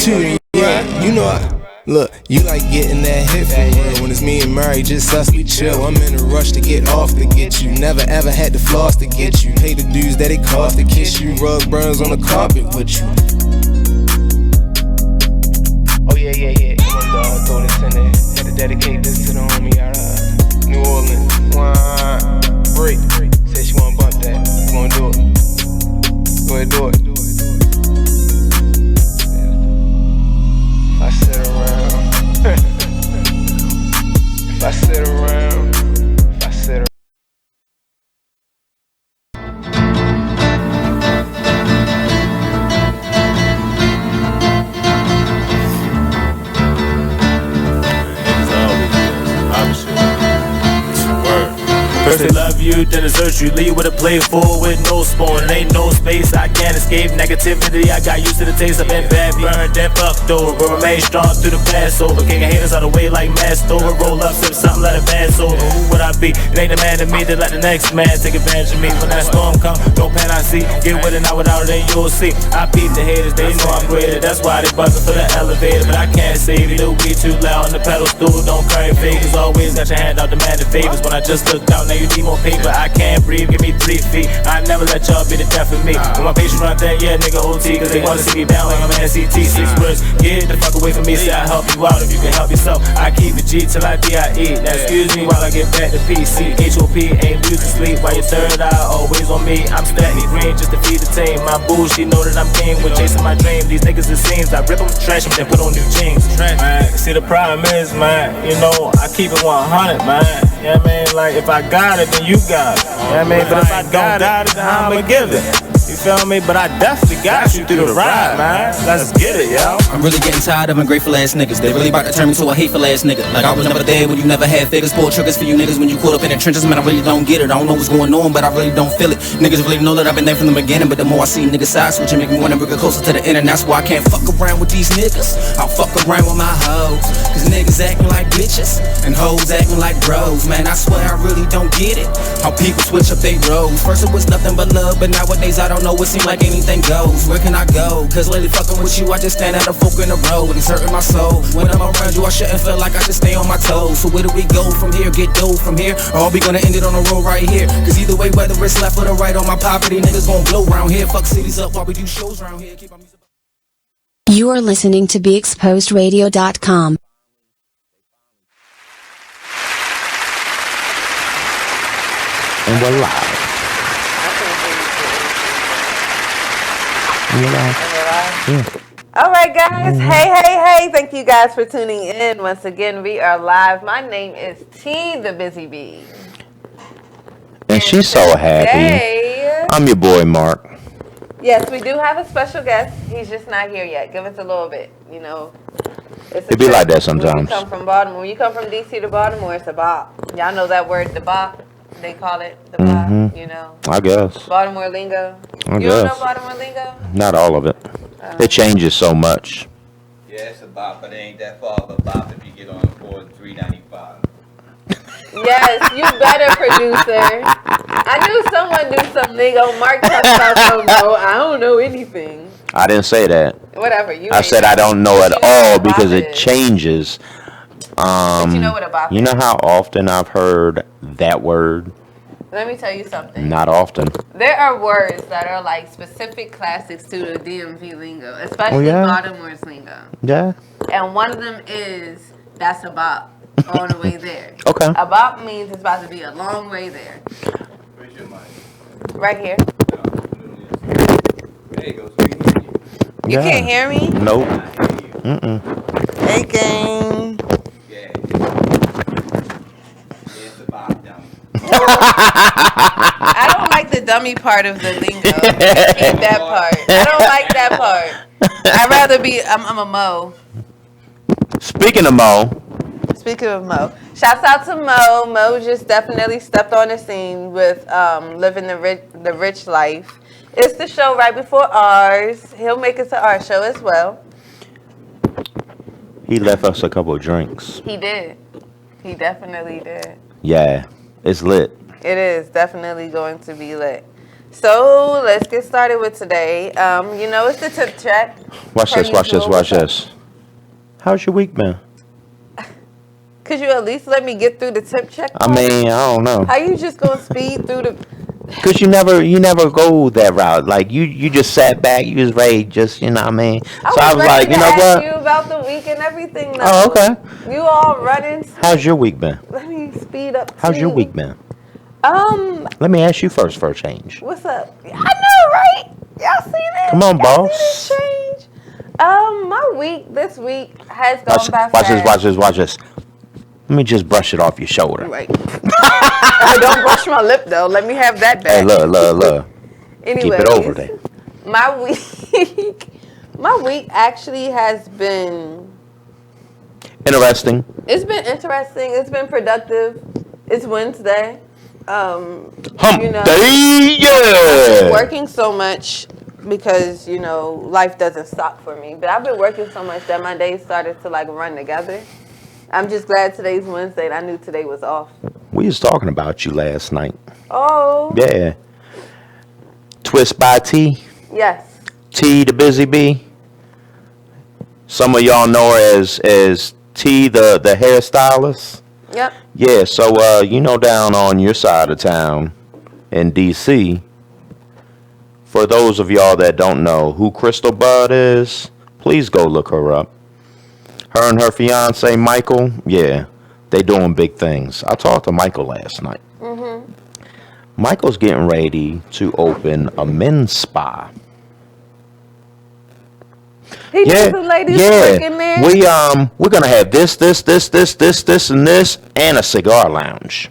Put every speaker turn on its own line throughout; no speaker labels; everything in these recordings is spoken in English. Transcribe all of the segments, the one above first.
too. Yeah, you know I. Look, you like getting that hit for real. When it's me and Murray, just us, we chill. I'm in a rush to get off to get you. Never ever had to floss to get you. Pay the dues that it cost to kiss you. Rug burns on the carpet with you. Oh yeah. Come on, dog, throw this in there. Had to dedicate this to the homie out of New Orleans. Break. Said she wanna bump that. Come on, do it. Go ahead, do it. If I sit around, if I sit around, if I sit around.
First they love you, then desert you. Leave with a plate full with no spoon. Ain't no space, I can't escape negativity. I got used to the taste. I've been bad, burned and fucked over. Remain strong through the Passover. Kicking haters out of the way like masked over. Roll up, sip something, let it pass over. Who would I be? It ain't the man to me to let the next man take advantage of me. When that storm come, no pen I see. Get with it, not without it, then you'll see. I beat the haters, they know I'm greater. That's why they buzzing for the elevator. But I can't save you, the weed too loud on the pedal stool. Don't carry favors, always got your hand out demanding favors. When I just looked out, now you need more paper. I can't breathe, give me 3 feet. I never let y'all be the death of me. When my patience run that, yeah, nigga OT. Cause they wanna see me down like I'm an NCT. 6 words, get the fuck away from me. Say I help you out if you can help yourself. I keep it G till I DIE. Now excuse me while I get back to PC. HOP ain't losing sleep while your third eye always on me. I'm stacking green just to feed the team. My boo, she know that I'm king with chasing my dream. These niggas it seems I rip them, trash them, then put on new jeans. Man, see the problem is, man, you know, I keep it 100, man. Yeah, man, like if I got it, then you got it. Yeah, man, but if I got it, then I'ma give it. You feel me? But I definitely got you through the ride, man. Let's get it, yo.
I'm really getting tired of ungrateful ass niggas. They really about to turn me to a hateful ass nigga. Like I was never there when you never had figures. Pull triggers for you niggas when you caught up in the trenches. Man, I really don't get it. I don't know what's going on, but I really don't feel it. Niggas really know that I've been there from the beginning. But the more I see niggas side switching, make me wanna bring it closer to the end. And that's why I can't fuck around with these niggas. I'll fuck around with my hoes. Cause niggas acting like bitches and hoes acting like bros. Man, I swear I really don't get it. How people switch up they roles. First it was nothing but love, but nowadays I don't know. It seems like anything goes. Where can I go? Cause lately fucking with you, I just stand at a fork in the road. And it's hurting my soul. When I'm around you, I shouldn't feel like I should stay on my toes. So where do we go from here? Get dough from here? Or are we gonna end it on the road right here? Cause either way, whether it's left or the right on my property, niggas gon' blow round here. Fuck cities up while we do shows round here. Keep our music.
You are listening to BeExposedRadio.com.
And we're live.
Yeah. All right, guys. Hey. Thank you guys for tuning in. Once again, we are live. My name is T, the Busy Bee.
And she's so happy. I'm your boy, Mark.
Yes, we do have a special guest. He's just not here yet. Give us a little bit, you know.
It be like that sometimes.
When you come from Baltimore, when you come from DC to Baltimore, it's a bop. Y'all know that word, the bop. They call it the bop, you know.
I guess.
Baltimore lingo.
I
you
guess.
don't know Baltimore lingo?
Not all of it. It changes so much.
Yeah, it's a bop, but it ain't that far of a bop if you get on board $3.95.
Yes, you better, producer. I knew someone knew some lingo. Mark talks about some, no, I don't know anything.
I didn't say that.
Whatever.
I said I don't know at all because it changes.
But you know what a bop is.
You know how often I've heard that word?
Let me tell you something.
Not often.
There are words that are like specific classics to the DMV lingo, especially Baltimore's lingo.
Yeah.
And one of them is, that's a bop on the way there.
Okay.
A bop means it's about to be a long way there.
Where's your mic?
Right here.
There you go. So
you can't hear me?
Nope.
Hey, gang.
Yeah. It's a bop down.
I don't like the dummy part of the lingo. Keep that part. I don't like that part. I'd rather be, I'm a Mo.
Speaking of Mo.
Speaking of Mo, shouts out to Mo. Mo just definitely stepped on the scene with living the rich life. It's the show right before ours. He'll make it to our show as well.
He left us a couple of drinks.
He did. He definitely did.
Yeah, it's lit.
It is definitely going to be lit. So let's get started with today. You know, it's the tip check.
Watch this. How's your week been?
Could you at least let me get through the tip check?
I mean, I don't know.
How you just gonna speed through the?
Cause you never go that route. Like you just sat back, you was ready, just you know what I mean.
I was like, you know what? You about the week and everything. Though.
Oh, okay.
You all running.
How's your week been?
Let me speed up.
How's your week been?
Let
me ask you first for a change.
What's up? I know, right? Y'all seen it?
Come on,
Y'all
boss.
seen it change? My week this week has gone by fast.
Watch this. Let me just brush it off your shoulder.
Right. Don't brush my lip though. Let me have that back.
Hey, look.
Anyways,
keep it over there.
My week actually has been
interesting.
It's been interesting. It's been productive. It's Wednesday.
Day,
I've been working so much because, you know, life doesn't stop for me. But I've been working so much that my days started to like run together. I'm just glad today's Wednesday and I knew today was off.
We was talking about you last night.
Oh.
Yeah. Twist by T.
Yes.
T the Busy Bee. Some of y'all know her as T the hairstylist.
Yep.
Yeah, so you know down on your side of town in DC, for those of y'all that don't know who Crystal Bud is, please go look her up. Her and her fiance Michael, yeah, they doing big things. I talked to Michael last night. Mm-hmm. Michael's getting ready to open a men's spa.
He knows the ladies working there.
We're gonna have this, and this, and a cigar lounge.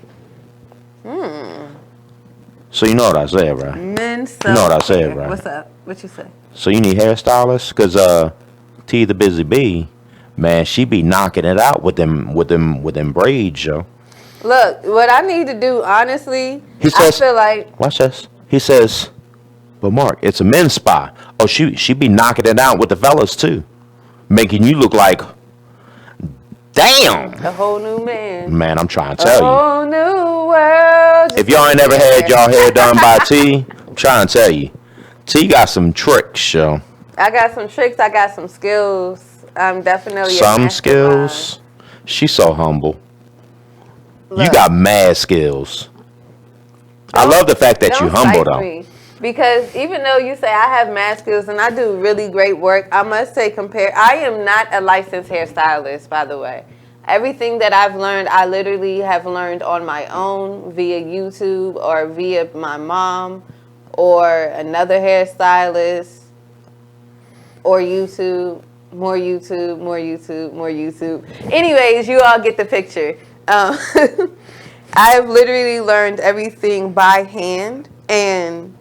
So you know what I said, right?
Men's.
You know what I said, right?
What's up? What you say?
So you need hairstylists, cause T the Busy Bee, man, she be knocking it out with them braids, yo.
Look, what I need to do, honestly,
He says,
I feel like.
Watch this. He says, but Mark, it's a men's spa. Oh, she be knocking it out with the fellas too, making you look like, damn,
a whole new man.
Man, I'm trying to tell you.
A whole new world.
If y'all ain't never had y'all hair done by T, I'm trying to tell you, T got some tricks, yo.
I got some tricks. I got some skills. I'm definitely
some skills. She's so humble. Look, you got mad skills. I love the fact that you humble though.
Because even though you say I have mad skills and I do really great work, I must say I am not a licensed hairstylist, by the way. Everything that I've learned, I literally have learned on my own via YouTube or via my mom or another hairstylist or YouTube, more YouTube, more YouTube, more YouTube. Anyways, you all get the picture. I've literally learned everything by hand, and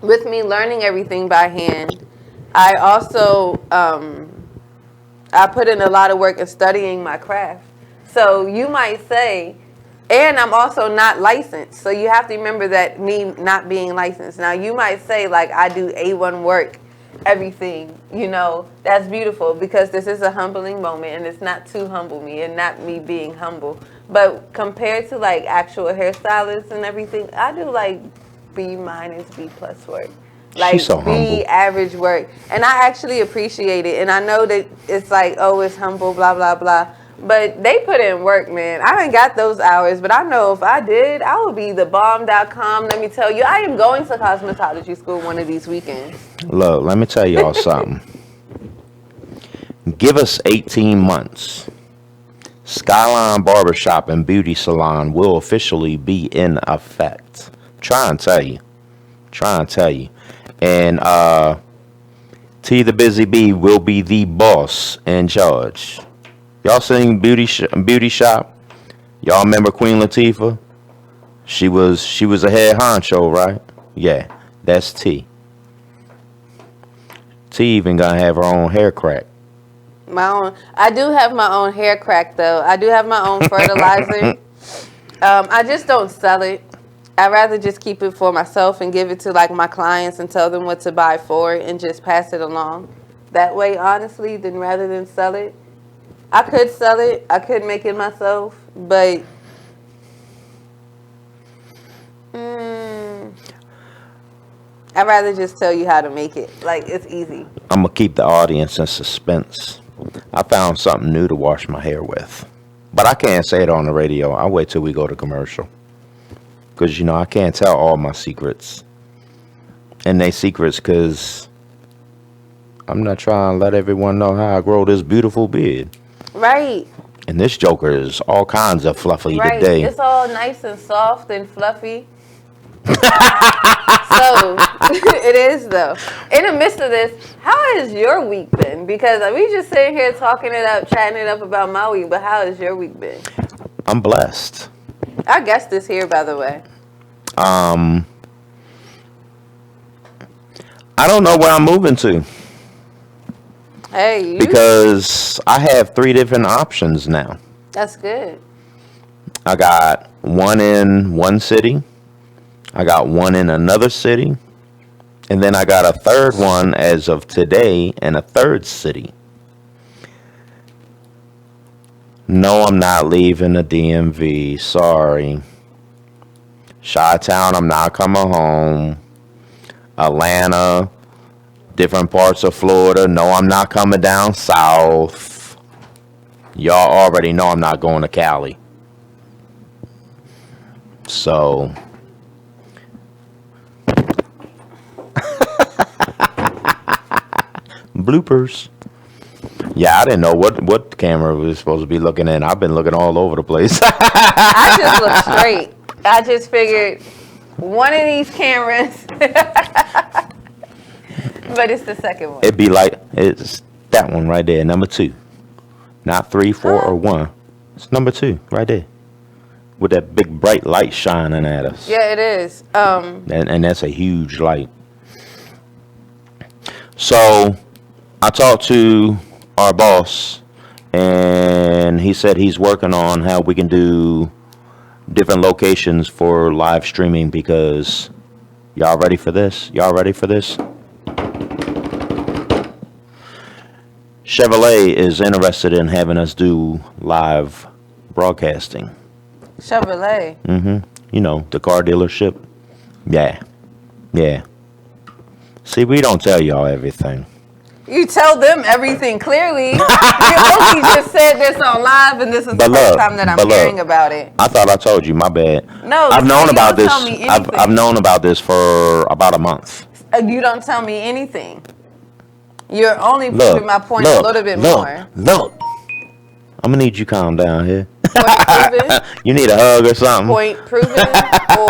with me learning everything by hand, I also I put in a lot of work in studying my craft. So you might say, and I'm also not licensed. So you have to remember that me not being licensed. Now you might say like I do A1 work, everything, you know, that's beautiful because this is a humbling moment and it's not to humble me and not me being humble. But compared to like actual hairstylists and everything, I do like B-, B+ work. Like
so
B
humble.
Average work. And I actually appreciate it. And I know that it's like, oh, it's humble, blah, blah, blah. But they put in work, man. I ain't got those hours, but I know if I did, I would be thebomb.com. Let me tell you, I am going to cosmetology school one of these weekends.
Look, let me tell y'all something. Give us 18 months. Skylyne Barbershop and Beauty Salon will officially be in effect. Try and tell you. And T the Busy Bee will be the boss in charge. Y'all seen Beauty Shop? Y'all remember Queen Latifah? She was a head honcho, right? Yeah, that's T. T even gonna have her own hair crack.
I do have my own hair crack though. I do have my own fertilizer. I just don't sell it. I'd rather just keep it for myself and give it to like my clients and tell them what to buy for it and just pass it along. That way, honestly, rather than sell it. I could sell it. I could make it myself, but I, 'cause I'd rather just tell you how to make it. Like, it's easy.
I'm going to keep the audience in suspense. I found something new to wash my hair with. But I can't say it on the radio. I'll wait till we go to commercial. Because, I can't tell all my secrets. And they secrets because I'm not trying to let everyone know how I grow this beautiful beard.
Right.
And this joker is all kinds of fluffy
Right.
today.
It's all nice and soft and fluffy. So, it is, though. In the midst of this, how has your week been? Because we just sitting here talking it up, chatting it up about my week, but how has your week been?
I'm blessed.
Our guest is here, by the way.
I don't know where I'm moving to.
Hey,
Because I have 3 different options now.
That's good.
I got one in one city. I got one in another city. And then I got a third one as of today in a third city. No, I'm not leaving the DMV. Sorry. Chi-Town, I'm not coming home. Atlanta, different parts of Florida. No, I'm not coming down south. Y'all already know I'm not going to Cali. So... bloopers. Yeah, I didn't know what camera we was supposed to be looking at. I've been looking all over the place.
I just look straight. I just figured one of these cameras, but it's the second one.
It'd be like, it's that one right there, number 2. Not 3, 4, or 1. It's number 2 right there. With that big bright light shining at us.
Yeah, it is.
And that's a huge light. So I talked to our boss, and he said he's working on how we can do different locations for live streaming, because y'all ready for this? Y'all ready for this? Chevrolet is interested in having us do live broadcasting.
Chevrolet.
The car dealership. Yeah. See, we don't tell y'all everything.
You tell them everything clearly. You only just said this on live, and this is the first time that I'm hearing about it.
I thought I told you. My bad.
No,
I've known about this.
Tell me anything.
I've known about this for about a month.
You don't tell me anything. You're only proving my point a little bit more.
Look. I'm gonna need you to calm down here.
Point proven?
You need a hug or something?
Point proven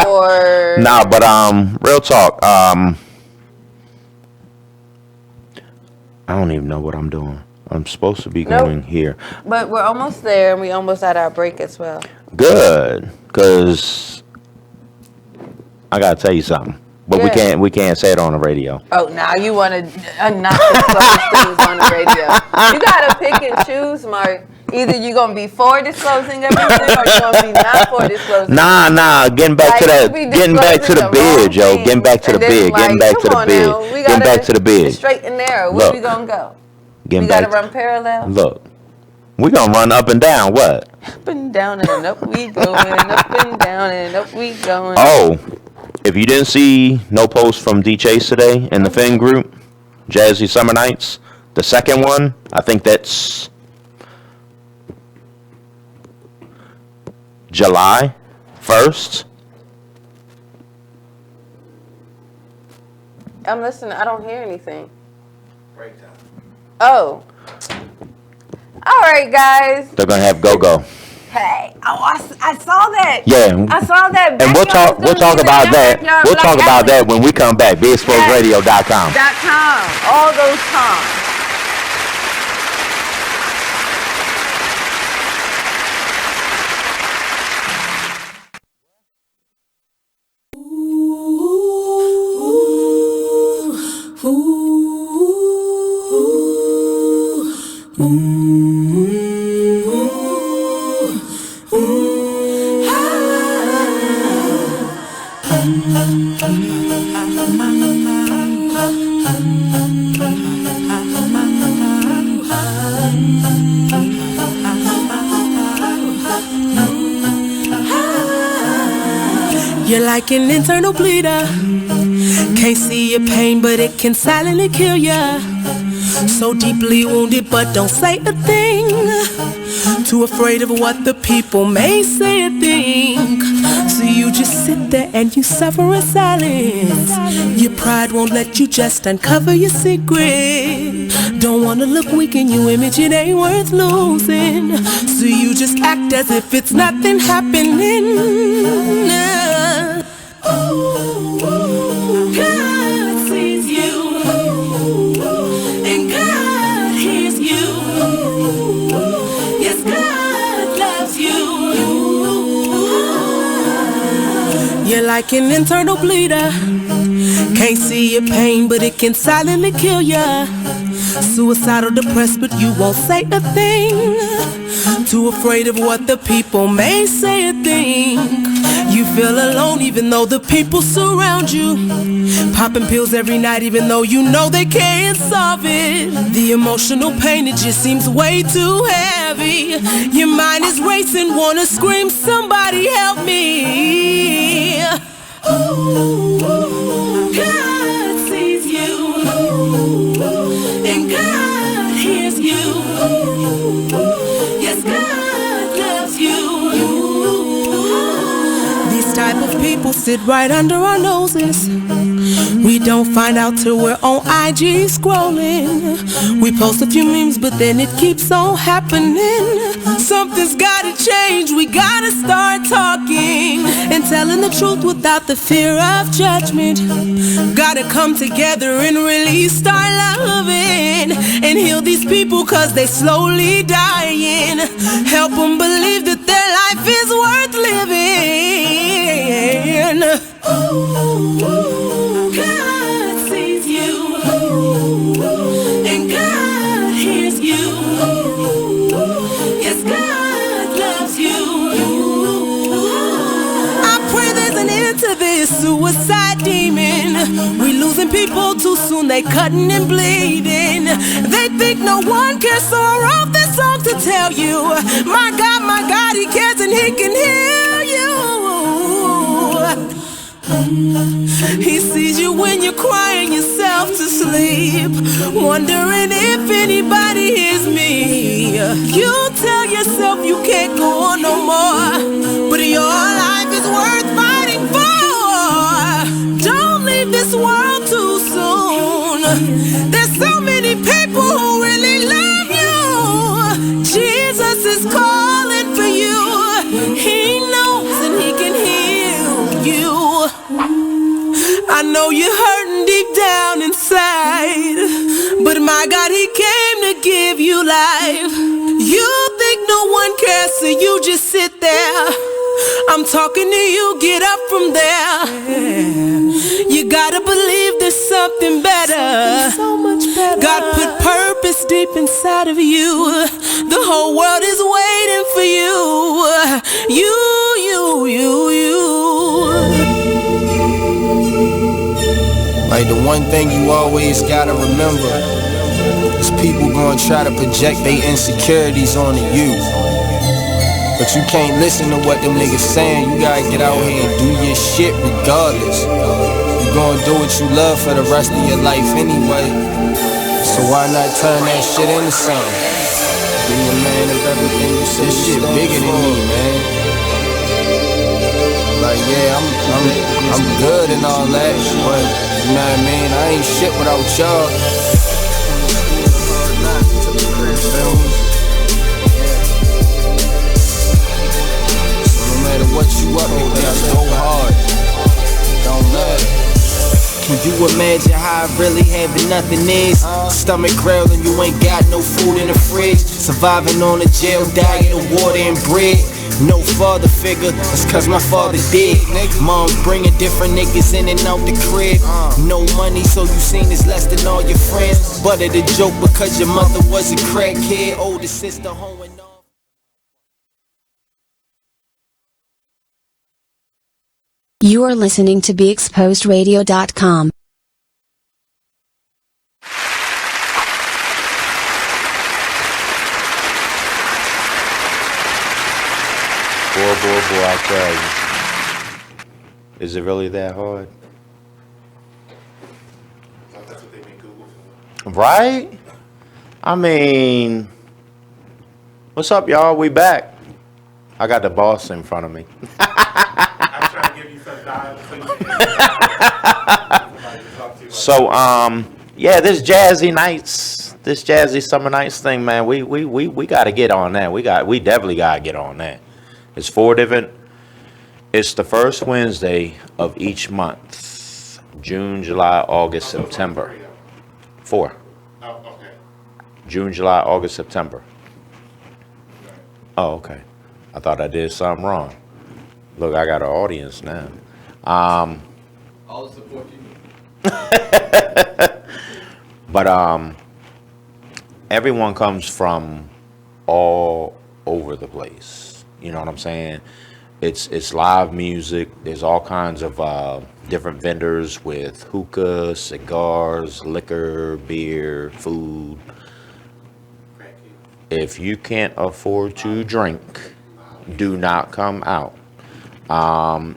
or?
Nah, but real talk. I don't even know what I'm doing. I'm supposed to be going here.
But we're almost there, and we almost at our break as well.
Good, because I gotta tell you something. But we can't say it on the radio.
Oh, now you want to not disclose things on the radio. You gotta pick and choose, Mark. Either you're gonna be for disclosing everything, or you're gonna be not for disclosing.
Nah. Getting back to that. Getting back to the bid, yo. Getting back to the bid. Getting back to the bid. Getting back to the bid.
Straight and narrow. Where we gonna go? We gotta run parallel.
Look, we gonna run up and down. What?
Up and down and up we going. Up and down and up we going.
Oh, if you didn't see no post from D Chase today in the Fin group, Jazzy Summer Nights, the second one, I think that's July 1st.
I'm listening. I don't hear anything. Breakdown. Oh. All right, guys.
They're gonna have go-go.
Hey, I saw that.
Yeah,
I saw that.
And we'll talk about that. We'll talk about that when we come back. BeExposedRadio.com.
All those times.
You're like an internal bleeder. Can't see your pain, but it can silently kill ya. So deeply wounded, but don't say a thing. Too afraid of what the people may say or think. So you just sit there and you suffer in silence. Your pride won't let you just uncover your secret. Don't wanna look weak in your image, it ain't worth losing. So you just act as if it's nothing happening. God sees you, and God hears you. Yes, God loves you. You're like an internal bleeder. Can't see your pain, but it can silently kill ya. Suicidal, depressed, but you won't say a thing. Too afraid of what the people may say or think. You feel alone even though the people surround you. Popping pills every night even though you know they can't solve it. The emotional pain, it just seems way too heavy. Your mind is racing, wanna scream, somebody help me. God sees you, and God hears you. Yes, God loves you. These type of people sit right under our noses. We don't find out till we're on IG scrolling. We post a few memes, but then it keeps on happening. Something's gotta change, we gotta start talking and telling the truth without the fear of judgment. Gotta come together and really start loving and heal these people cause they slowly dying. Help them believe that their life is worth living. God sees you, and God hears you. Yes, God loves you. I pray there's an end to this suicide demon. We losing people too soon, they cutting and bleeding. They think no one cares, so I wrote this song to tell you, my God, He cares and He can heal you. He sees you when you're crying yourself to sleep, wondering if anybody hears me. You tell yourself you can't go on no more, but your life is worth fighting for. Don't leave this world too soon. There's so many people who really love you. Jesus is calling for you. He knows and He can heal you. I know you're hurting deep down inside, but my God, He came to give you life. You think no one cares, so you just sit there. I'm talking to you, get up from there. You gotta believe there's something better. So much better. God put purpose deep inside of you. The whole world is waiting for you. You.
Like the one thing you always gotta remember is people gonna try to project their insecurities onto you. But you can't listen to what them niggas saying. You gotta get out here and do your shit regardless. You gonna do what you love for the rest of your life anyway. So why not turn that shit into something? Be a man of everything you say. This shit bigger than me, man. Like yeah, I'm good and all that, but you know what I mean? I ain't shit without y'all. So no matter what you up against, go hard. Don't matter. Can you imagine how I really having nothing is? Stomach growling, you ain't got no food in the fridge. Surviving on a jail diet of water and bread. No father figure, it's cause my father dead. Mom's bringing different niggas in and out the crib. No money, so you seen it's less than all your friends. But it a joke because your mother was a crackhead. Older sister hoeing off.
You are listening to BeExposedRadio.com.
Boy, I tell you. Is it really that hard? Right? I mean, what's up, y'all? We back. I got the boss in front of me.
I'm trying to give you some dialogue.
So, yeah, this jazzy nights, this jazzy summer nights thing, man. We got to get on that. We definitely got to get on that. It's 4 different. It's the first Wednesday of each month: June, July, August, September. 4.
Oh, okay.
June, July, August, September. Oh, okay. I thought I did something wrong. Look, I got an audience now.
All the support you need.
But everyone comes from all over the place. You know what I'm saying? It's live music. There's all kinds of different vendors with hookah, cigars, liquor, beer, food. If you can't afford to drink, do not come out.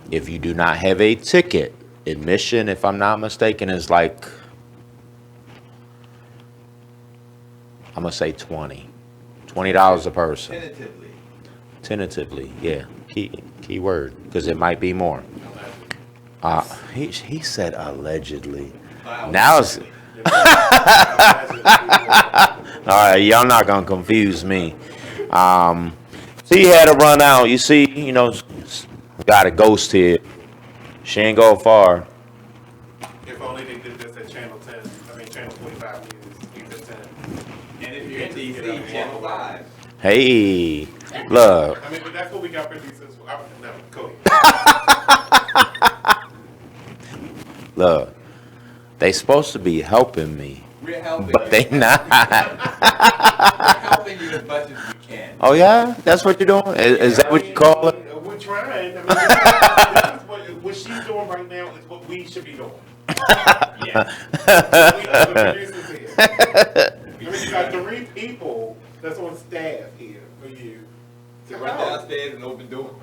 If you do not have a ticket, admission, if I'm not mistaken, is like, I'm gonna say $20 a person. Tentatively, yeah. Key word, because it might be more. He said allegedly. Now it's all right. Y'all not gonna confuse me. So he had to run out. You see, you know, got a ghost here. She ain't go far.
If only they did this at Channel 10. I mean, Channel 25 News, News 10.
And if you're in DC, Channel 5.
Hey, look.
I mean, but that's what we got producers for. No, go ahead.
Look, they supposed to be helping me,
We're helping
but
you.
they not.
We're helping you as much as we can.
Oh yeah, that's what you're doing? Is that what you call it?
We're trying. I mean, this is what she's doing right now is what we should be doing. Yeah. We are the producers here. You got 3 people that's on staff here for you to
Run downstairs and open door.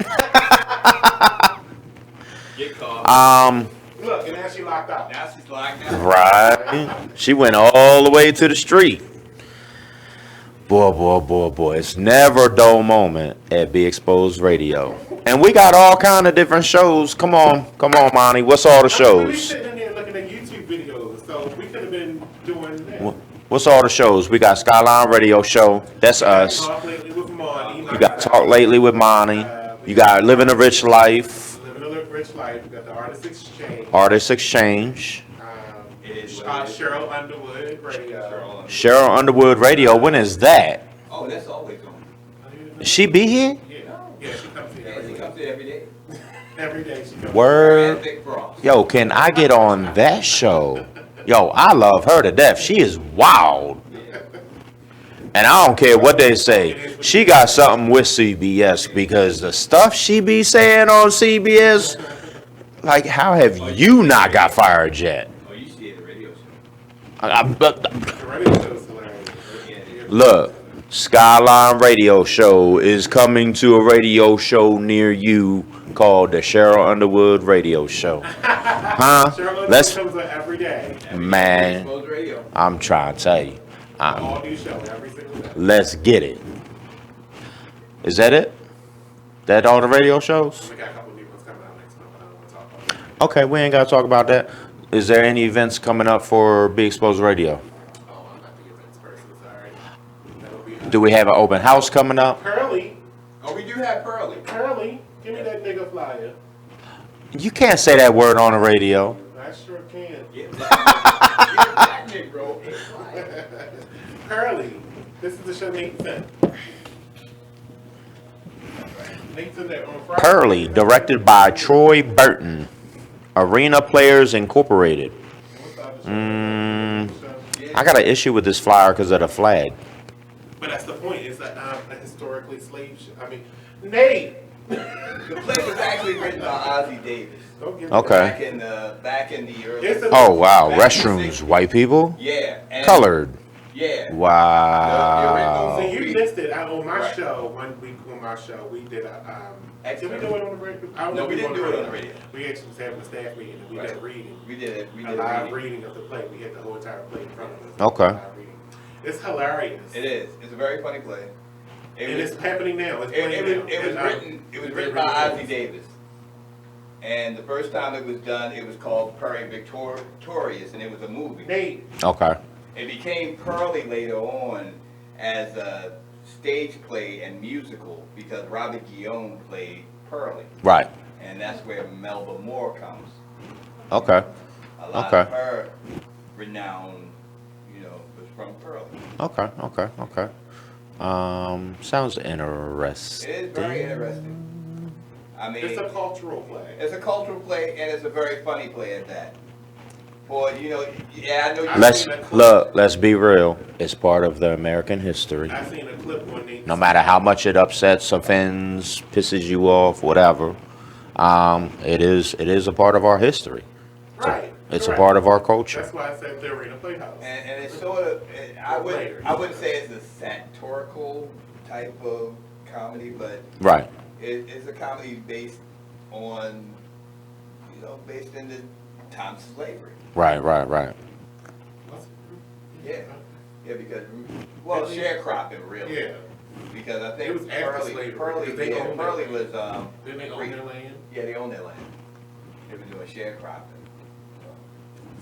Get caught.
Look, and now she locked out.
Now she's locked out.
Right. She went all the way to the street. Boy. It's never a dull moment at Be Exposed Radio. And we got all kind of different shows. Come on, Monty. What's all the
We
shows?
sitting in there looking at YouTube videos, so we could have been doing that.
What's all the shows? We got Skylyne Radio Show. That's us.
Talk Lately with Monty.
You got Talk Lately with Monty. You got Living a Rich Life.
Living a Rich Life. We got the Artist Exchange.
Artist Exchange.
Cheryl Underwood Radio.
Cheryl Underwood Radio. When is that?
Oh, that's always on.
She be here?
Yeah, she comes here.
Yeah, she comes here every day.
Every day she comes.
Word. Yo, can I get on that show? Yo, I love her to death. She is wild. And I don't care what they say. She got something with CBS because the stuff she be saying on CBS, like, how have you not got fired yet?
Oh, you see the radio show.
The radio show's hilarious.
Look, Skylyne Radio Show is coming to a radio show near you called the Cheryl Underwood Radio Show. Huh?
Cheryl Underwood
Let's,
comes on every day.
man,
Exposed radio.
I'm trying to tell you.
All new show every single day.
Let's get it. Is that it? That all the radio shows?
We got a couple new ones coming out next month, but I don't want to talk about that.
Okay, we ain't got to talk about that. Is there any events coming up for Be Exposed Radio?
Oh, I'm not the events person, sorry. That'll be
Do we have an open house coming up?
Pearly.
Oh, we do have Pearly.
Pearly. Give me that nigga flyer.
You can't say that word on the radio.
I sure can.
Get that Negro.
Pearly. This is the show Nate sent. Nate sent that on Friday.
Pearly, directed by Troy Burton. Arena Players Incorporated. I got an issue with this flyer because of the flag.
But that's the point. It's a historically slave show. I mean, Nate.
The play was actually written by Ozzie Davis.
Don't give
Okay.
Back in the early.
It's a-
Oh, wow.
Back in the
Restrooms,
60s.
white people?
Yeah. And
Colored.
Yeah.
Wow.
So you missed it. On my
Right.
show, 1 week on my show, we did a. Did we do it on the radio? I don't
No,
know
we
if
didn't do it on the radio.
We actually was having a staff meeting and we did a reading.
We did it. We
A
did
live
a reading.
reading of the play. We had the whole entire play in front of us.
Okay.
Live reading. It's hilarious.
It is. It's a very funny play.
And it's happening now. It's
It
playing now.
was written by Ozzie Davis. And the first time it was done, it was called Pearly Victorious, and it was a movie.
Nate.
Okay.
It became Pearly later on as a stage play and musical because Robert Guillaume played Pearly.
Right.
And that's where Melba Moore comes.
Okay.
A lot
Okay.
of her renown, was from Pearly.
Okay. Sounds interesting.
It is very interesting. I mean,
It's a cultural play.
It's a cultural play, and it's a very funny play at that. Boy, I know you.
Let's be real. It's part of the American history.
I seen a clip on Nate.
No matter how much it upsets, offends, pisses you off, whatever, it is a part of our history.
Right.
It's
correct.
a part of our culture.
That's why I said the Arena Playhouse.
And it's sort of, I wouldn't say it's a satirical type of comedy, but
Right.
it's a comedy based on, based in the times of slavery.
Right.
Yeah, because sharecropping really.
Yeah.
Because I think
It was after slavery,
Pearly
because they owned
was
Didn't they own
free.
their land?
Yeah, they own their land. They were doing sharecropping.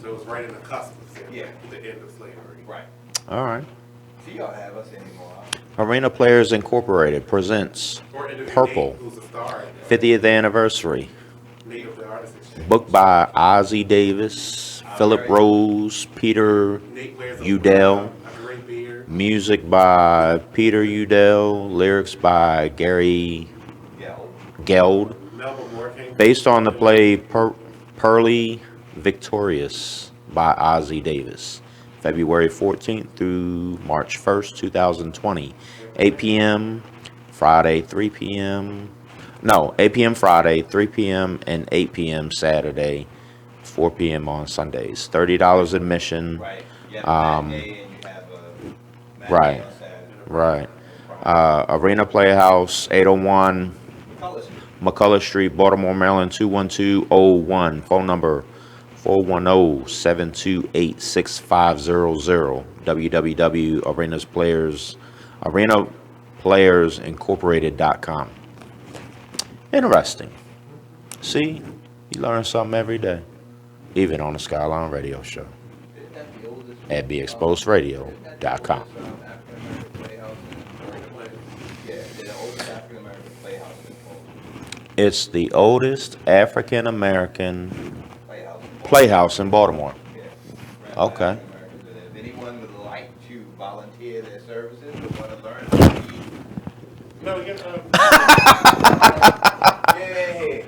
So it was right in the cusp of
Yeah.
the end of slavery.
Right.
All right.
See, y'all have us anymore.
Arena Players Incorporated presents
Or interview
Purple,
Nate, who's a star.
50th anniversary.
Nate of the Artist Exchange.
Book by Ozzie Davis, Philip Rose, Peter
Nate wears
Udell.
a great beard.
Music by Peter Udell. Lyrics by Gary Geld.
Melba Moore came.
Based on the play Pearly Victorious by Ozzie Davis. February 14th through March 1st, 2020. 8 p.m. Friday, 3 p.m. No, 8 p.m. Friday, 3 p.m. and 8 p.m. Saturday, 4 p.m. on Sundays. $30 admission.
Right. You have a matinee and you have a matinee
Right.
on Saturday.
Right. Arena Playhouse, 801 McCullough Street, Baltimore, Maryland, 21201. Phone number 410-728-6500. arenaplayersincorporated.com. Interesting. See, you learn something every day, even on the Skylyne radio show at beexposedradio.com. It's the oldest African American playhouse in Baltimore. Okay.
If anyone would like to volunteer their services or want to learn how to use
No,
Yay!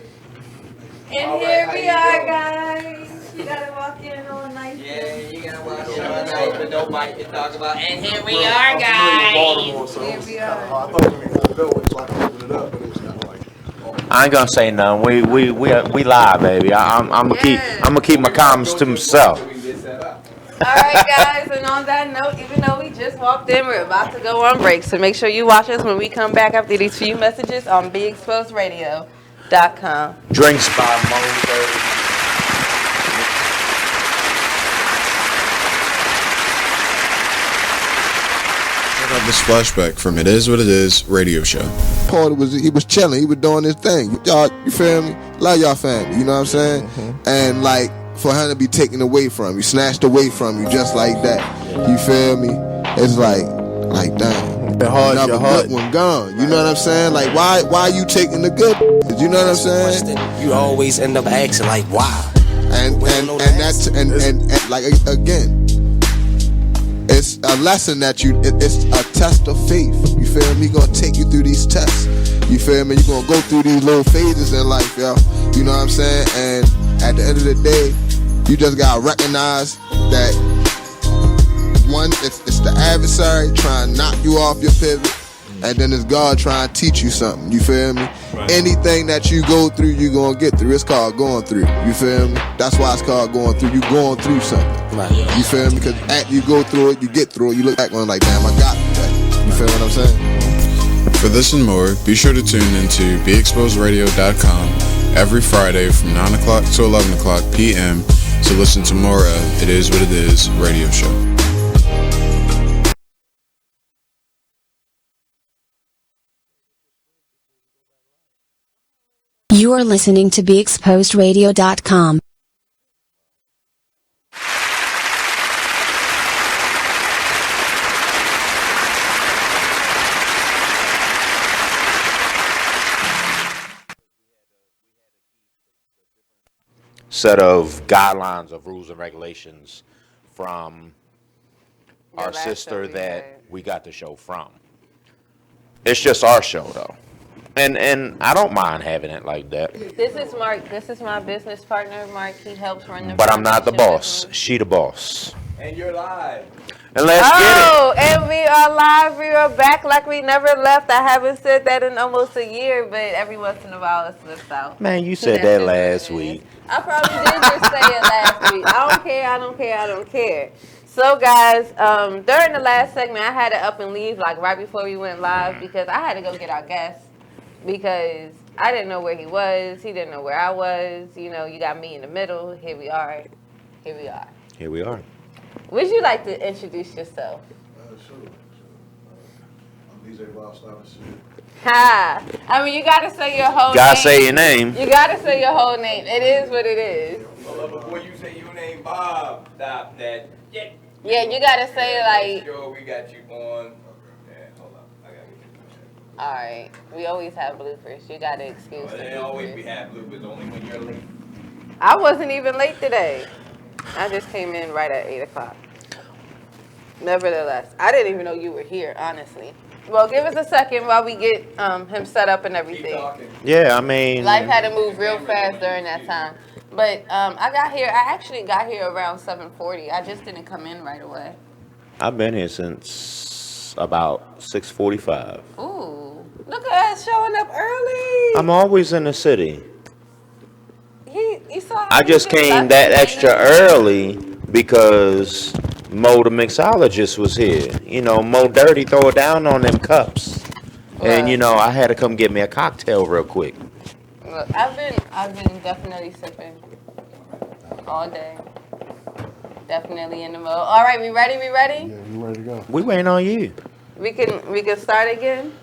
And
All
here
right,
we
how you
are, guys. You gotta walk in all nice.
Yeah, you gotta watch it all night, but nobody can talk about. And here we
are,
are,
guys. Here we are.
I thought when we pulled over, so I could open it up, but it was kind of like.
I ain't gonna say nothing. We live, baby. I'm gonna keep my comments to myself.
All right, guys, and on that note, even though we just walked in, we're about to go on break. So make sure you watch us when we come back after these few messages on BeExposedRadio.com.
Drinks by Mo.
This flashback from It Is What It Is radio show.
Paul he was chilling, he was doing his thing. Y'all, you feel me? Love y'all family, you know what I'm saying? And like for him to be taken away from you, snatched away from you, just like that. You feel me? It's like damn. Another good one gone. You know what I'm saying? Like why you taking the good? You know what I'm saying?
You always end up asking like why?
And that's like again. It's a lesson that it's a test of faith. You feel me? He gonna take you through these tests. You feel me? You gonna go through these little phases in life, yo. You know what I'm saying? And at the end of the day, you just gotta recognize that one, it's the adversary trying to knock you off your pivot, and then it's God trying to teach you something. You feel me? Right. anything that you go through, you gonna get through. It's called going through. You feel me? That's why it's called going through. You going through something.
Right.
You feel me? Because after you go through it, you get through it. You look back on it like, damn, I got through that. You feel what I'm saying?
For this and more, be sure to tune into BeExposedRadio.com every Friday from 9 o'clock to 11 o'clock p.m. to listen to more of It Is What It Is radio show.
You are listening to BeExposedRadio.com.
Set of guidelines of rules and regulations from our sister that we got the show from. It's just our show though. And I don't mind having it like that.
This is Mark. This is my business partner, Mark. He helps run the.
But I'm not the boss. She the boss.
And you're live.
And let's get it.
And we are live. We are back like we never left. I haven't said that in almost a year, but every once in a while it slips out.
Man, you said that last week.
I probably did just say it last week. I don't care. I don't care. I don't care. So, guys, during the last segment, I had to up and leave like right before we went live because I had to go get our guest because I didn't know where he was. He didn't know where I was. You know, you got me in the middle. Here we are. Here we are.
Here we are.
Would you like to introduce yourself?
Sure. I'm DJ Bob Stop and shit.
Ha! I mean, you gotta say your whole name.
Gotta say your name.
You gotta say your whole name. It is what it is.
Well, before you say your name, Bob, stop that.
Yeah, you gotta say like.
Sure, we got you on. Yeah, hold on. I gotta get you.
All right. We always have bloopers. You gotta excuse
Well,
the
they
bloopers.
always be have bloopers only when you're late.
I wasn't even late today. I just came in right at 8 o'clock. Nevertheless, I didn't even know you were here, honestly. Well, give us a second while we get him set up and everything.
Yeah, I mean.
Life had to move real fast during that time. But I actually got here around 7:40. I just didn't come in right away.
I've been here since about 6:45.
Ooh, look at us showing up early.
I'm always in the city.
You saw
I just came that extra early because Mo the mixologist was here. You know, Mo Dirty throw it down on them cups. And you know, I had to come get me a cocktail real quick.
Look, I've been definitely sipping all day. Definitely in the mode. All right, we ready?
Yeah, you ready to go?
We waiting on you.
We can start again.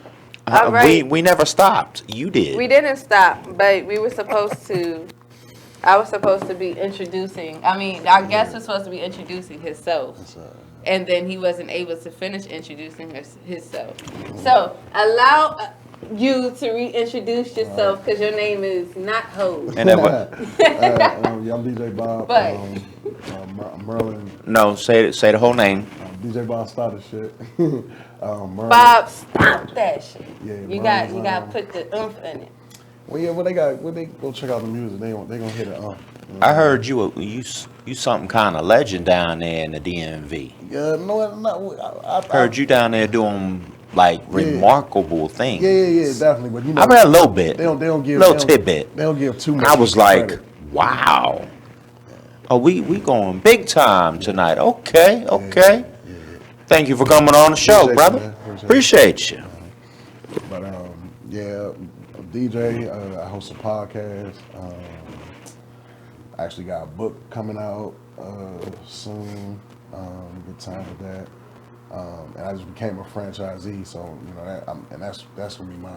All right.
We never stopped. You did.
We didn't stop, but we were supposed to. I was supposed to be introducing. I mean, our guest was supposed to be introducing himself, and then he wasn't able to finish introducing himself. So allow you to reintroduce yourself because your name is not Ho.
And then what?
I'm DJ Bob.
But
Merlin.
No, say the whole name.
DJ Bob started shit. Merlin.
Bob, stop that shit.
Yeah,
you got to put the oomph in it.
Well, yeah, when they go check out the music, they gonna hit it.
I heard you something kind of legend down there in the DMV.
Yeah, no, not. I
Heard you down there doing like remarkable things.
Yeah, definitely. But you know,
I read a little bit.
They don't give
little tidbit.
They don't give too much.
I was like,
credit.
wow. Oh, we going big time tonight. Okay. Yeah. Thank you for coming on the show, brother. Appreciate you.
But yeah. DJ, I host a podcast. I actually got a book coming out soon. Good time with that. And I just became a franchisee, so you know that's gonna be my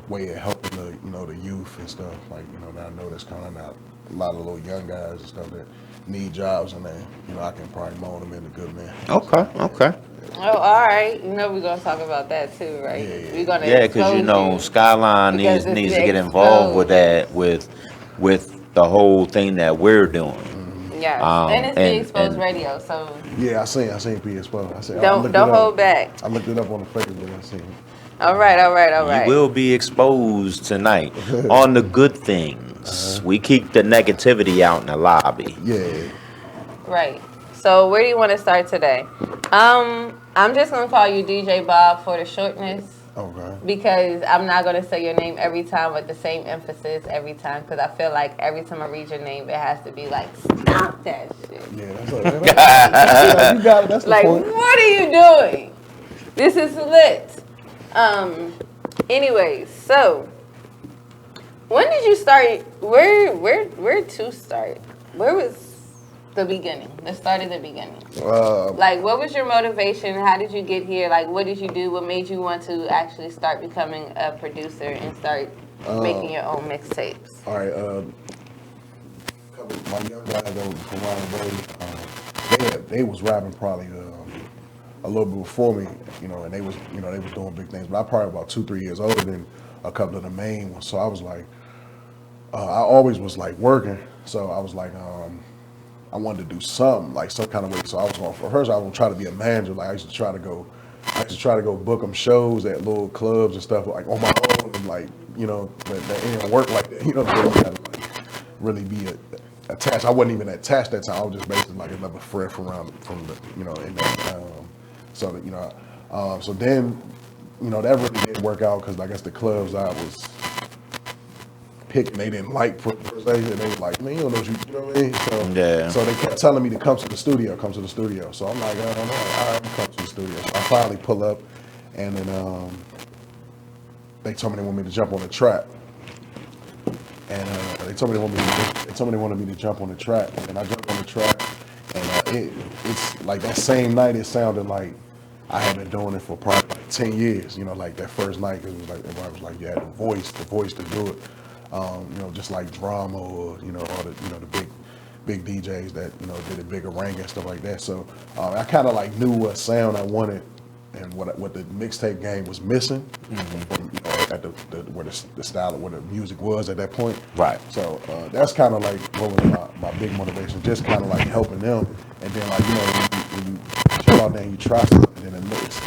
way of helping the youth and stuff. Like I know there's kind of not a lot of little young guys and stuff that need jobs, and then I can probably mold them into good men.
Okay.
Oh, all right. You know we're gonna talk about that too, right?
Yeah.
We're gonna
because Skylyne needs to get involved with that, with the whole thing that we're doing.
Yeah, and it's Be Exposed Radio, so
yeah, I seen Be Exposed. I said
don't hold back.
I looked it up on the Facebook. I seen it.
All right.
You will be exposed tonight on the good things. We keep the negativity out in the lobby.
Yeah.
Right. So where do you want to start today? I'm just gonna call you DJ Bob for the shortness.
Okay.
Because I'm not going to say your name every time with the same emphasis every time, because I feel like every time I read your name, it has to be like, stop that shit.
Yeah, that's like, you got it. That's the
like,
point.
what are you doing? This is lit. Anyways, so when did you start? Where to start? Where was the beginning? Let's start at the beginning. Like, what was your motivation? How did you get here? Like, what did you do? What made you want to actually start becoming a producer and start making your own mixtapes?
All right. My young guys that was from around the way, they was rapping probably a little bit before me, and they was doing big things. But I probably about 2-3 years older than a couple of the main ones. So I was like, I always was like working. So I was like, I wanted to do something, like some kind of way. So I was going for first. I was gonna try to be a manager. Like I used to try to go book them shows at little clubs and stuff, like on my own, and like but that didn't work like that. They don't gotta like really be attached. I wasn't even attached that time. I was just basically like another friend from the in that. So that so then that really didn't work out because I guess the clubs I was picking they didn't like per se, and they was like, man, you don't know what you know what I mean? So
Yeah.
So they kept telling me to come to the studio. So I'm like, I don't know. All right, come to the studio. So I finally pull up, and then they told me they want me to jump on the track. And they told me they wanted me to jump on the track, and I jumped on the track, and it's like that same night it sounded like I had been doing it for probably like 10 years. Like that first night, it was like everybody was like, you had the voice to do it. Just like Drama or all the the big DJs that did a bigger range and stuff like that. So I kind of like knew what sound I wanted and what the mixtape game was missing from, at where the style of where the music was at that point.
Right.
So that's kind of like what was my big motivation, just kind of like helping them. And then like when you go out there and you try something in the mix,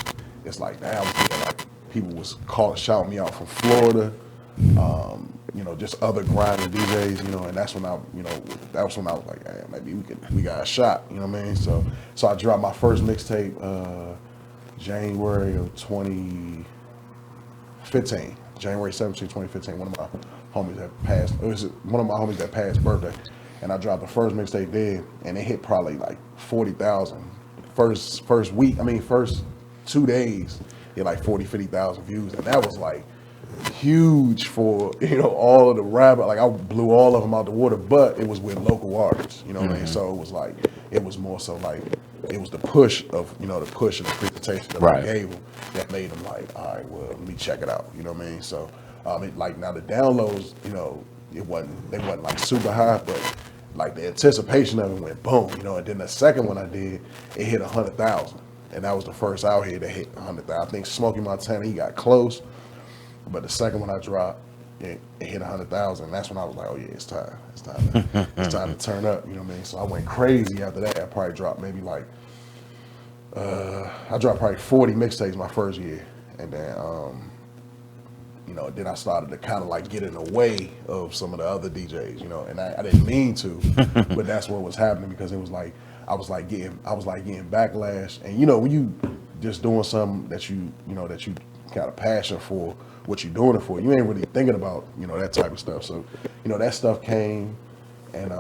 it's like now like people was shouting me out from Florida. Just other grinding DJs, and that's when I was like, hey, maybe we got a shot, you know what I mean? So I dropped my first mixtape January of 2015, January 17, 2015. One of my homies that passed birthday, and I dropped the first mixtape there, and it hit probably like 40,000. First 2 days, it like 50,000 views, and that was like huge for all of the rabbit. Like I blew all of them out the water, but it was with local artists, what I mean? So it was like it was more so like it was the push of the presentation that I gave them that made them like, all right, well, let me check it out, you know what I mean? So like now the downloads, they wasn't like super high, but like the anticipation of it went boom, and then the second one I did, it hit 100,000, and that was the first out here that hit 100,000. I think Smokey Montana, he got close. But the second one I dropped, it hit 100,000. That's when I was like, oh yeah, it's time. It's time to turn up. You know what I mean? So I went crazy after that. I probably dropped maybe like, I dropped probably 40 mixtapes my first year, and then then I started to kind of like get in the way of some of the other DJs. And I didn't mean to, but that's what was happening because it was like I was like getting backlash, and when you just doing something that you got a passion for. What you doing it for? You ain't really thinking about that type of stuff. So that stuff came, and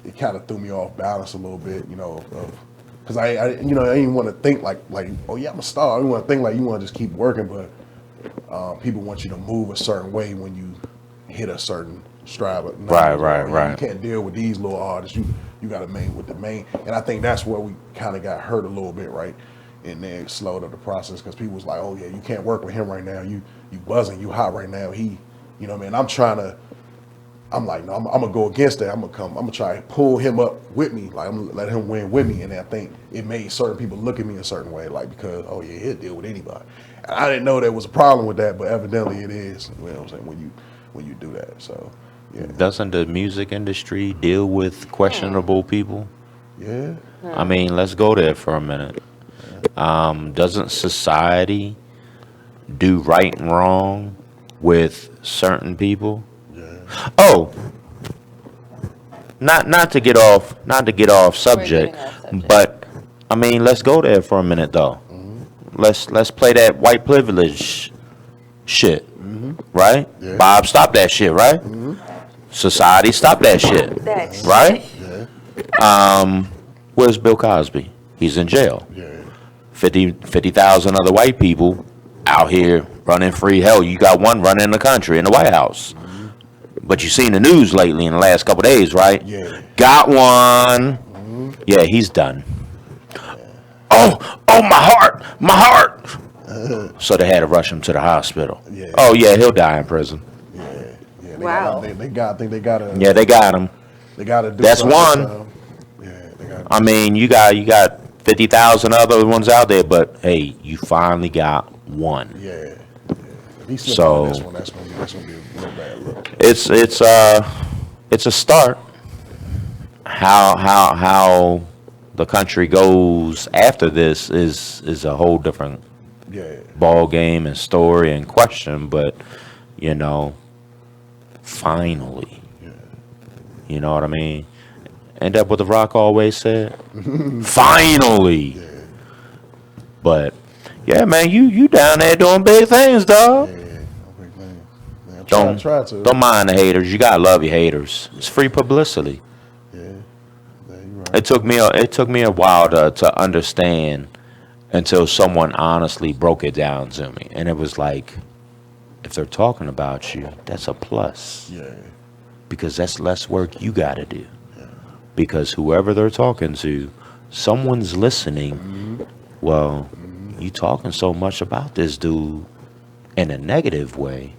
it kind of threw me off balance a little bit. Because I didn't want to think like oh yeah, I'm a star. I didn't want to think like you want to just keep working, but people want you to move a certain way when you hit a certain stride. Right. You can't deal with these little artists. You got to main with the main, and I think that's where we kind of got hurt a little bit, right? And then it slowed up the process because people was like, oh yeah, you can't work with him right now. You buzzing, you hot right now. He, what I mean? I'm like, no, I'm gonna go against that. I'm gonna try to pull him up with me. Like I'm gonna let him win with me. And I think it made certain people look at me a certain way, like because, oh yeah, he'll deal with anybody. And I didn't know there was a problem with that, but evidently it is. You know what I'm saying? When you do that. So yeah.
Doesn't the music industry deal with questionable people?
Yeah.
I mean, let's go there for a minute. Doesn't society do right and wrong with certain people? Yeah. Oh, not to get off subject, but I mean, let's go there for a minute though. let's play that white privilege shit, right?
Yeah.
Bob stopped that shit, right? Society stopped that shit, right? Where's Bill Cosby? He's in jail. 50,000 other white people out here running free. Hell, you got one running the country in the White House. But you seen the news lately in the last couple of days, right?
Yeah.
Got one. Yeah, he's done. Oh, my heart. So they had to rush him to the hospital.
Yeah.
Oh yeah, he'll die in prison.
Yeah.
Wow.
They got him.
Yeah, they got him.
They got to do.
That's
something.
one.
Yeah, they got.
I mean, you got 50,000 other ones out there, but hey, you finally got one.
Yeah. If he slipped
So
on this one, that's gonna be a real bad look.
it's a start. How the country goes after this is a whole different ball game and story and question, but finally, you know what I mean? Ain't that what The Rock always said? Finally. But yeah, man, you down there doing big things, dog. Don't mind the haters. You gotta love your haters. It's free publicity. It took me a while to understand until someone honestly broke it down to me, and it was like, if they're talking about you, that's a plus. Because that's less work you gotta do. Because whoever they're talking to, someone's listening. Well, you talking so much about this dude in a negative way,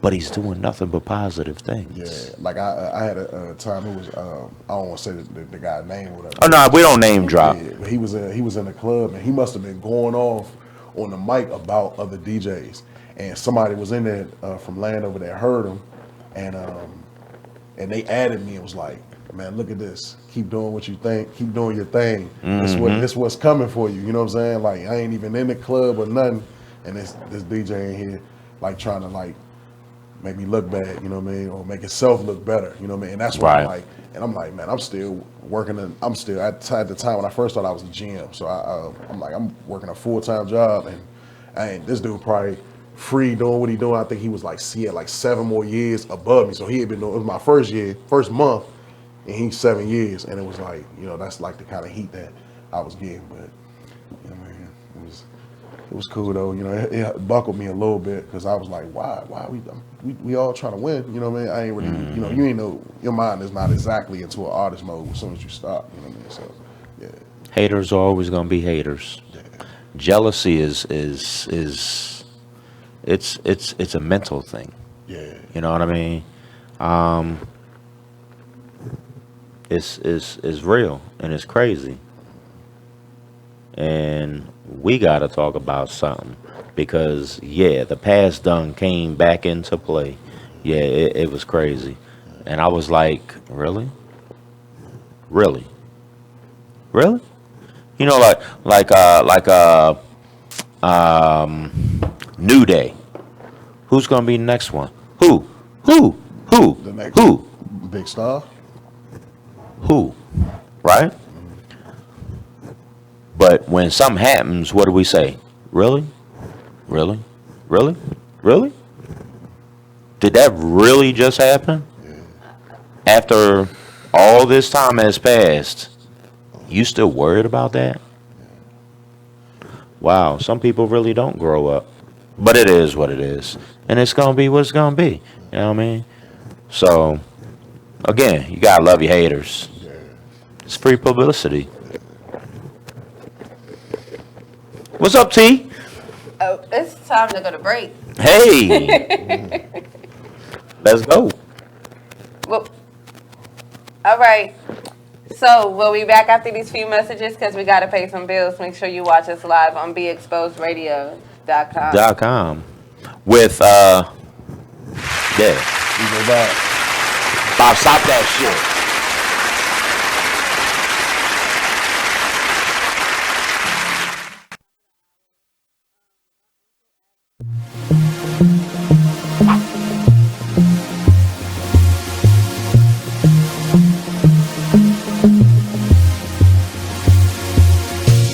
but he's doing nothing but positive things.
Yeah, like I had a time. It was I don't want to say the guy's name or whatever.
Oh no, we don't name drop.
Yeah, but he was in a club, and he must have been going off on the mic about other DJs, and somebody was in there from Landover that heard him, and they added me and was like, man, look at this. Keep doing what you think. Keep doing your thing. This what's coming for you. You know what I'm saying? Like, I ain't even in the club or nothing, and this DJ in here like trying to like make me look bad. You know what I mean? Or make himself look better. You know what I mean? And that's what I'm like. And I'm like, man, I'm still working. I'm still at the time when I first thought I was a GM. So I'm like, I'm working a full-time job, and this dude probably free doing what he doing. I think he was like, he had like 7 more years above me. So he had been doing, it was my first month. And he's 7 years, and it was like, that's like the kind of heat that I was getting. But man, it was cool though. It buckled me a little bit because I was like, why we all trying to win? You know what I mean? I ain't really, you ain't know, your mind is not exactly into an artist mode as soon as you stop. You know what I mean? So yeah.
Haters are always gonna be haters. Jealousy is it's a mental thing.
Yeah.
You know what I mean? It's real and it's crazy, and we gotta talk about something because the past done came back into play. It was crazy, and I was like, really, New Day. Who's gonna be the next one? Who?
The next big star.
Who? Right? But when something happens, what do we say? Really? Did that really just happen? After all this time has passed, you still worried about that? Wow, some people really don't grow up. But it is what it is. And it's going to be what it's going to be. You know what I mean? So, again, you got to love your haters. It's free publicity. What's up, T?
Oh, it's time to go to break.
Hey. Let's go.
Well, all right. So we'll be back after these few messages because we got to pay some bills. Make sure you watch us live on BeExposedRadio.com.
With, We go back. Bob, stop that shit.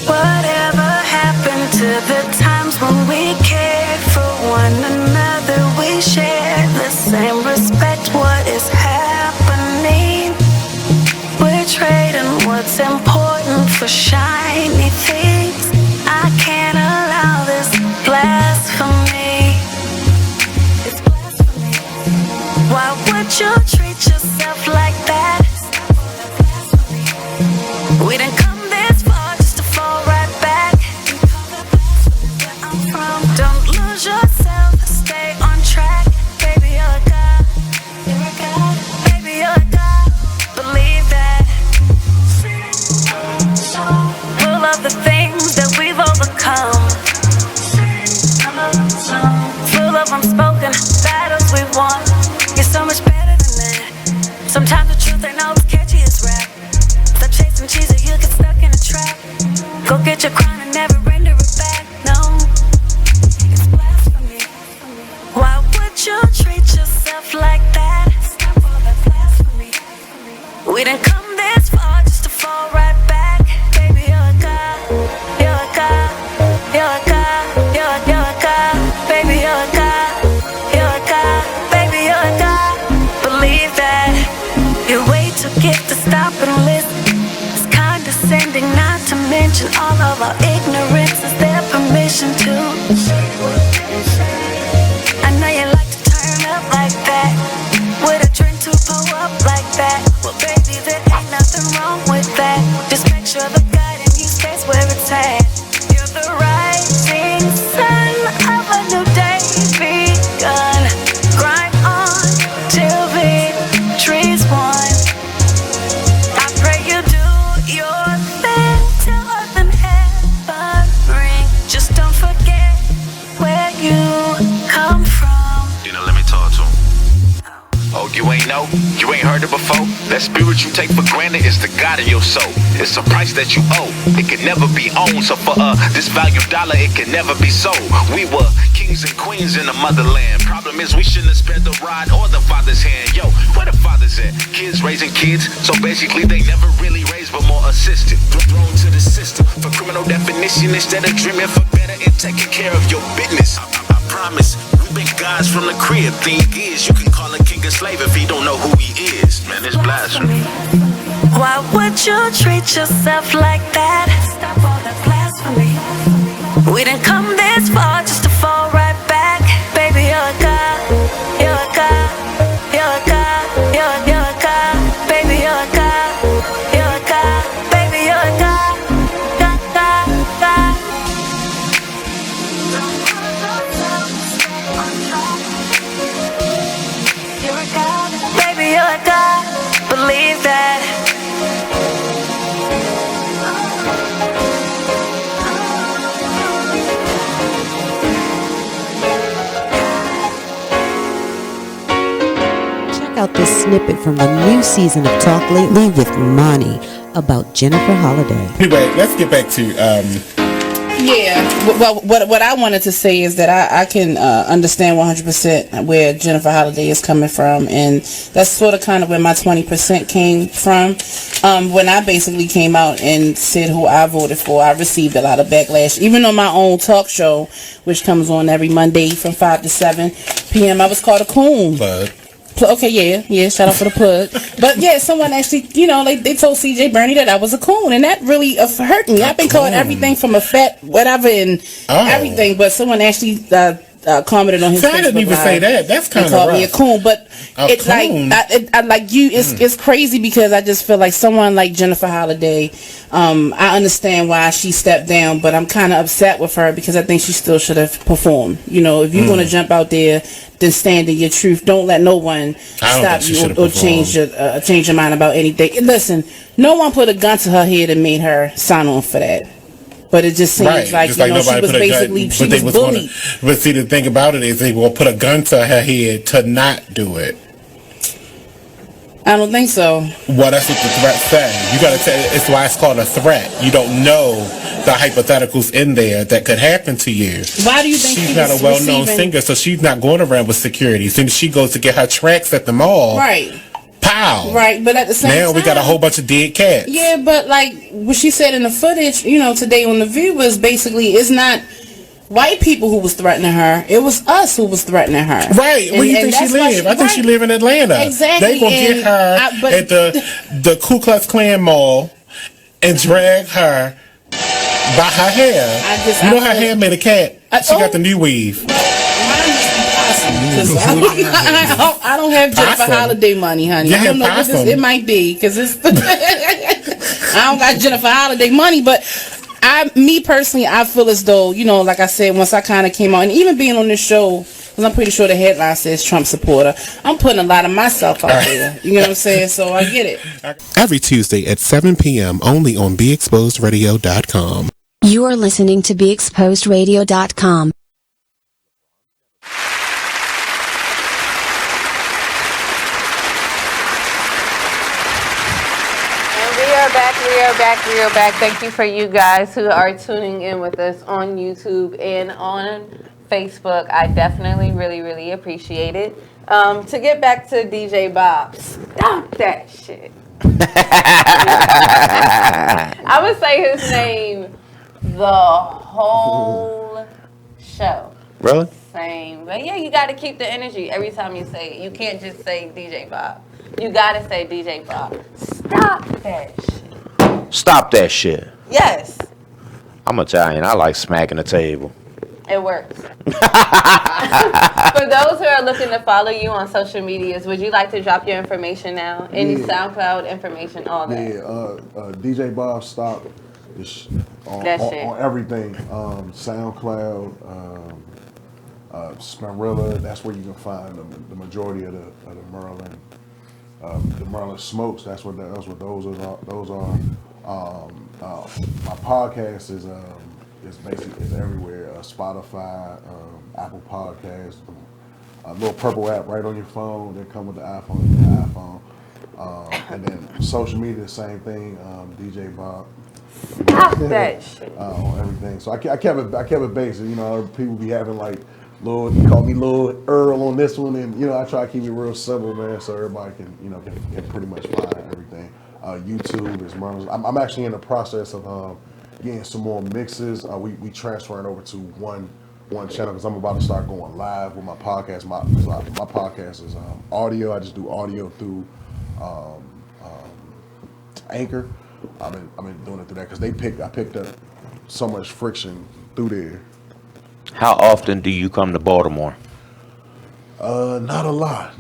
Whatever happened to you treat yourself like that? We didn't come this far just to fall right back. Don't lose yourself, stay on track. Baby, you're a god. Baby, you're a god. Believe that. Full of the things that we've overcome. Full of unspoken battles we won. You're so much better than that. Sometimes the truth ain't always catchy as rap. Stop chasing cheese or you'll get stuck in a trap. Go get your crown and never render it back. No, it's blasphemy. Why would you treat yourself like that? Stop all that blasphemy. We didn't come this far just to fall right back. Baby, you're a god. You're a god. You're a god. You're a god. Baby, you're a god. You're a god. Baby, you're a god. Believe that. You're way too gifted to stop and listen. It's condescending, not to mention all of our ignorance. Is there permission to? I know you like to turn up like that, with a drink to pull up like that. Well, baby, there ain't nothing wrong with that. Just make sure the God in you stays where it's at. You're the rising sun of a new day begun. Grind on till victory's won. I pray you do your thing till earth and heaven ring. Just don't forget where you come from.
You know, let me talk to him. Oh, you ain't know? You ain't heard it before? That spirit you take for granted is the God of your soul. It's a price that you owe. It can never be owned. So for this valued dollar, it can never be sold. We were kings and queens in the motherland. Problem is we shouldn't have spared the rod or the father's hand. Yo, where the fathers at? Kids raising kids. So basically they never really raised but more assisted. Thrown to the system for criminal definition instead of dreaming for better and taking care of your business. I promise, we've been gods from the crib. Thing is, you can call a king a slave if he don't know who he is. Man, it's blasphemy.
Why would you treat yourself like that? Stop all that blasphemy. We didn't come this far just to fall right back. Baby, you're a god. You're a god. You're a god. You're a god. Baby, you're a god. You're a god. Baby, you're a god. God, God, God. You're a god. Baby, you're a god. Believe that.
Check out this snippet from the new season of Talk Lately with Monty about Jennifer Holliday.
Anyway, let's get back to
Yeah, well, what I wanted to say is that I can understand 100% where Jennifer Holliday is coming from, and that's sort of kind of where my 20% came from. When I basically came out and said who I voted for, I received a lot of backlash. Even on my own talk show, which comes on every Monday from 5 to 7 p.m., I was called a coon. Okay, yeah, shout out for the plug. But yeah, someone actually, you know, they told CJ Bernie that I was a coon, and that really hurt me. I've been called everything from a fat whatever and everything, but someone actually commented on his Facebook
I didn't even say that. That's kind of rough.
Called me a coon, but it's it's crazy because I just feel like someone like Jennifer Holliday, I understand why she stepped down, but I'm kind of upset with her because I think she still should have performed. You know, if you're going to jump out there, then stand in your truth. Don't let no one stop you or change your mind about anything. And listen, no one put a gun to her head and made her sign on for that. But it just seems like, you know, she was basically, she was bullied.
But see, the thing about it is they will put a gun to her head to not do it.
I don't think so.
Well, that's what the threat said. You got to tell. It's why it's called a threat. You don't know the hypotheticals in there that could happen to you.
Why do you think
she's not a well-known singer? So she's not going around with security. As soon as she goes to get her tracks at the mall,
right?
Pow!
Right, but at the same time,
now we got a whole bunch of dead cats.
Yeah, but like what she said in the footage, you know, today on The View was basically it's not white people who was threatening her. It was us who was threatening her.
Right. Where do you think she live? I think she live in Atlanta.
Exactly.
They gonna get her at the Ku Klux Klan mall and drag her by her hair. You know her hair made a cat. She got the new weave.
possum. 'Cause I don't have Jennifer Holiday money, honey.
Yeah,
I don't know what this. It might be because it's. I don't got Jennifer Holiday money, but me personally, I feel as though, you know, like I said, once I kind of came on, and even being on this show, because I'm pretty sure the headline says Trump supporter, I'm putting a lot of myself out there. You know what I'm saying? So I get it.
Every Tuesday at 7 p.m. only on BeExposedRadio.com.
You are listening to BeExposedRadio.com.
We are back. Thank you for you guys who are tuning in with us on YouTube and on Facebook. I definitely really appreciate it. To get back to DJ Bob, stop that shit. I would say his name the whole show.
Really?
Same. But yeah, you got to keep the energy every time you say it. You can't just say DJ Bob. You got to say DJ Bob. Stop that shit.
Stop that shit.
Yes.
I'm Italian. I like smacking the table.
It works. For those who are looking to follow you on social medias, would you like to drop your information now? Any SoundCloud information, all that?
Yeah, DJ Bob Stop on everything. SoundCloud, Smarilla. That's where you can find the majority of the Maryland. The Maryland Smokes. That's what those are. My podcast is basically everywhere. Spotify, Apple Podcasts, a little purple app right on your phone that come with the iPhone. And then social media, the same thing. DJ Bob.
Stop that shit.
On everything. So I kept it basic. You know, people be having like. Call me Lord Earl on this one, and you know I try to keep it real simple, man, so everybody can can pretty much find everything. YouTube is Merlin's. I'm actually in the process of getting some more mixes. We transferring over to one channel because I'm about to start going live with my podcast. My podcast is audio. I just do audio through Anchor. I've been doing it through that because I picked up so much friction through there.
How often do you come to Baltimore?
Not a lot,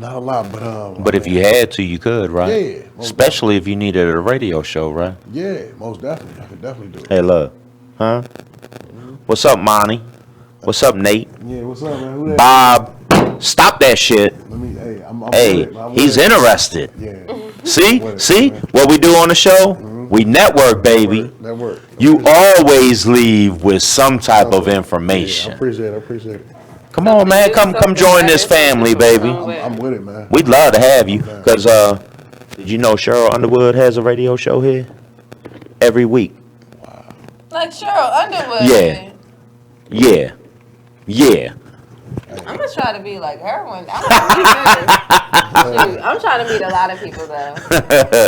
but if you had to, you could, right?
Yeah.
Especially if you needed a radio show, right?
Yeah, most definitely. I could definitely do it.
Hey, look, huh? What's up, Monty? What's up, Nate?
Yeah, what's up, man? Who that?
Bob, stop that shit. He's interested.
Yeah.
See what we do on the show? We network, baby.
Network.
You always leave with some type of information.
Yeah, I appreciate it.
Come on, man. Come join this family, baby.
I'm with it, man.
We'd love to have you. Because, did you know Cheryl Underwood has a radio show here? Every week.
Wow. Like Cheryl Underwood?
Yeah.
I'm going to try to be like her one. I'm trying to meet a lot of people, though.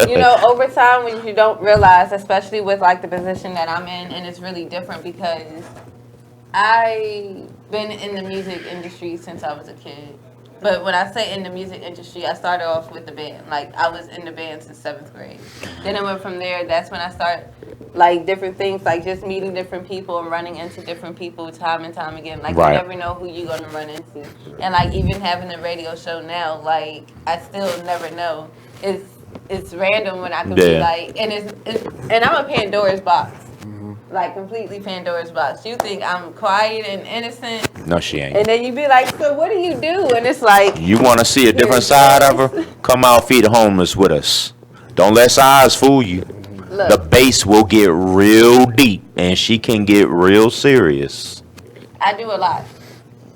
You know, over time, when you don't realize, especially with, like, the position that I'm in, and it's really different because I've been in the music industry since I was a kid. But when I say in the music industry, I started off with the band. Like, I was in the band since 7th grade. Then I went from there. That's when I started, like, different things, like just meeting different people and running into different people time and time again. Like,
right.
You never know who you're going to run into. And, like, even having a radio show now, like, I still never know. It's random when I can be like, and I'm a Pandora's box. Like, completely Pandora's box. You think I'm quiet and innocent.
No, she ain't.
And then you be like, so what do you do? And it's like,
you want to see a different side of her? Come out, feed the homeless with us. Don't let size fool you.
Look,
the bass will get real deep, and she can get real serious.
I do a lot.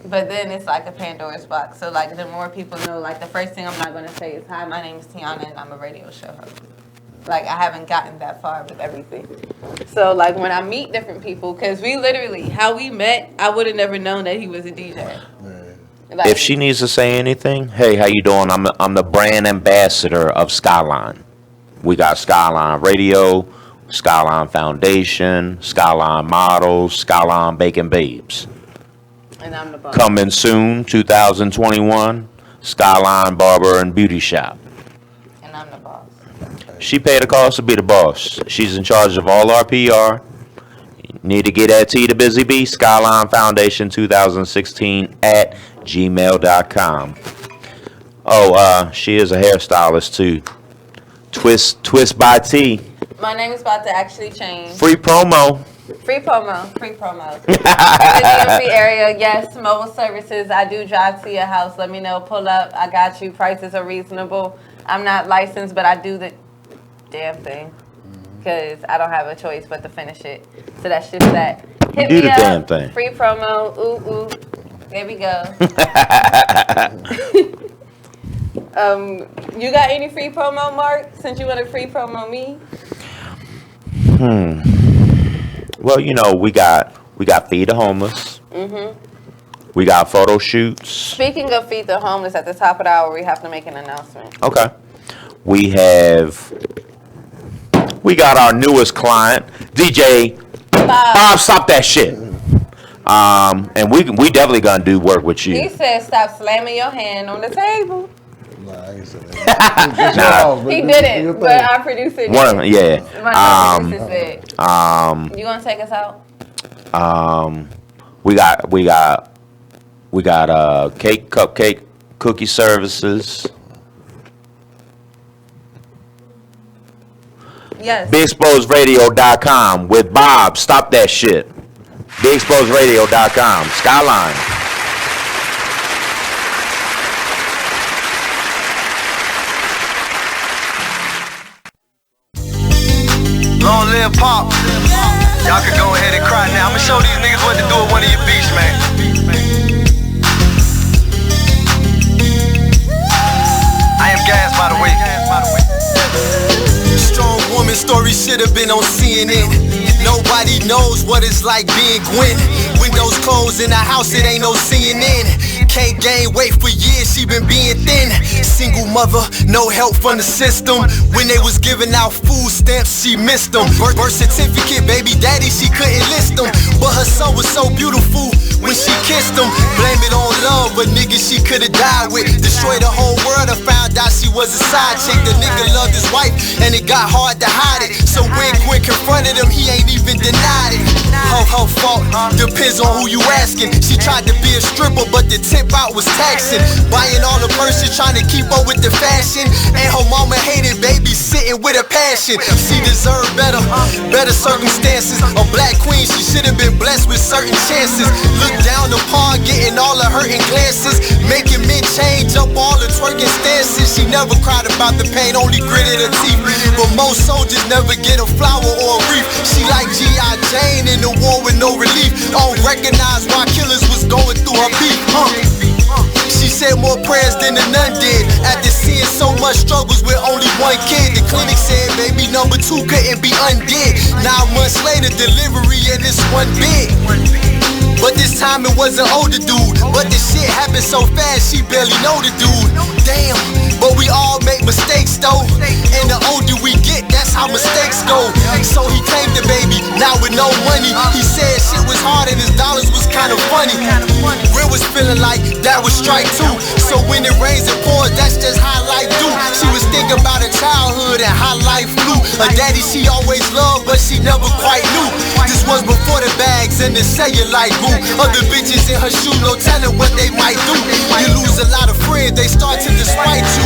But then it's like a Pandora's box. So, like, the more people know, like, the first thing I'm not going to say is, hi, my name is Tiana, and I'm a radio show host. Like, I haven't gotten that far with everything. So, like, when I meet different people, because we literally, how we met, I would have never known that he was a DJ. Like,
if she needs to say anything, hey, how you doing? I'm the brand ambassador of Skylyne. We got Skylyne Radio, Skylyne Foundation, Skylyne Models, Skylyne Bacon Babes.
And I'm the boss.
Coming soon, 2021, Skylyne Barber and Beauty Shop.
And I'm the boss.
She paid the cost to be the boss. She's in charge of all our PR. You Need to get at T the Busy Bee, Skylyne Foundation 2016 at gmail.com. Oh, she is a hairstylist too. Twist by T.
My name is about to actually change.
Free promo.
Free promos. In the DMV area, yes, mobile services. I do drive to your house. Let me know. Pull up. I got you. Prices are reasonable. I'm not licensed, but I do the damn thing because I don't have a choice but to finish it. So that's just that. Hit me up.
Damn thing.
Free promo. Ooh. There we go. You got any free promo, Mark? Since you want to free promo me?
Well, you know, we got Feed the Homeless. We got photo shoots.
Speaking of Feed the Homeless, at the top of the hour, we have to make an announcement.
Okay. We got our newest client, DJ Bob. Stop that shit. And we definitely gonna do work with you.
He said, "Stop slamming your hand on the table."
Nah, I ain't said that.
He didn't, but our producer did.
Yeah.
My producer said. You gonna take us out?
We got cake, cupcake, cookie services.
Yes.
BigExposedRadio.com with Bob. Stop that shit. BigExposedRadio.com. Skylyne.
Long live Pop. Y'all can go ahead and cry now. I'ma show these niggas what to do at one of your beats, man. I am Gas, by the way. Strong woman story should have been on CNN. Nobody knows what it's like being Gwen. Windows closed in the house, it ain't no CNN. Can't gain weight for years, she been being thin. Single mother, no help from the system. When they was giving out food stamps, she missed them. Birth certificate, baby daddy, she couldn't list them. But her son was so beautiful when she kissed him. Blame it on love, but nigga she could've died with. Destroyed the whole world and found out she was a side chick. The nigga loved his wife and it got hard to hide it. So when Gwen confronted him, he ain't even denied it. Her fault, depends on who you asking. She tried to be a stripper, but the tip out was taxing. Buying all the purses, trying to keep up with the fashion. And her mama hated baby sitting with a passion. She deserved better circumstances. A black queen, she should've been blessed with certain chances. Look down upon, getting all the hurting glances. Making men change up all the twerking stances. She never cried about the pain, only gritted her teeth. But most soldiers never get a flower or a wreath. She like G.I. Jane in the war with no relief. Don't recognize why killers was going through her beat. She said more prayers than the nun did. After seeing so much struggles with only one kid, the clinic said baby number 2 couldn't be undid. 9 months later, delivery and it's one big. But this time it was an older dude. But the shit happened so fast, she barely know the dude. Damn, but we all make mistakes though. And the older we get, that's how mistakes go. So he claimed the baby, now with no money. He said shit was hard and his dollars was kinda funny. Gwen was feeling like that was strike 2. So when it rains and pours, that's just how life do. She was thinking about her childhood and how life flew. Her daddy she always loved, but she never quite knew. This was before the bags and the cellulite grew. Other bitches in her shoe, no telling what they might do. You lose a lot of friends, they start to despite you.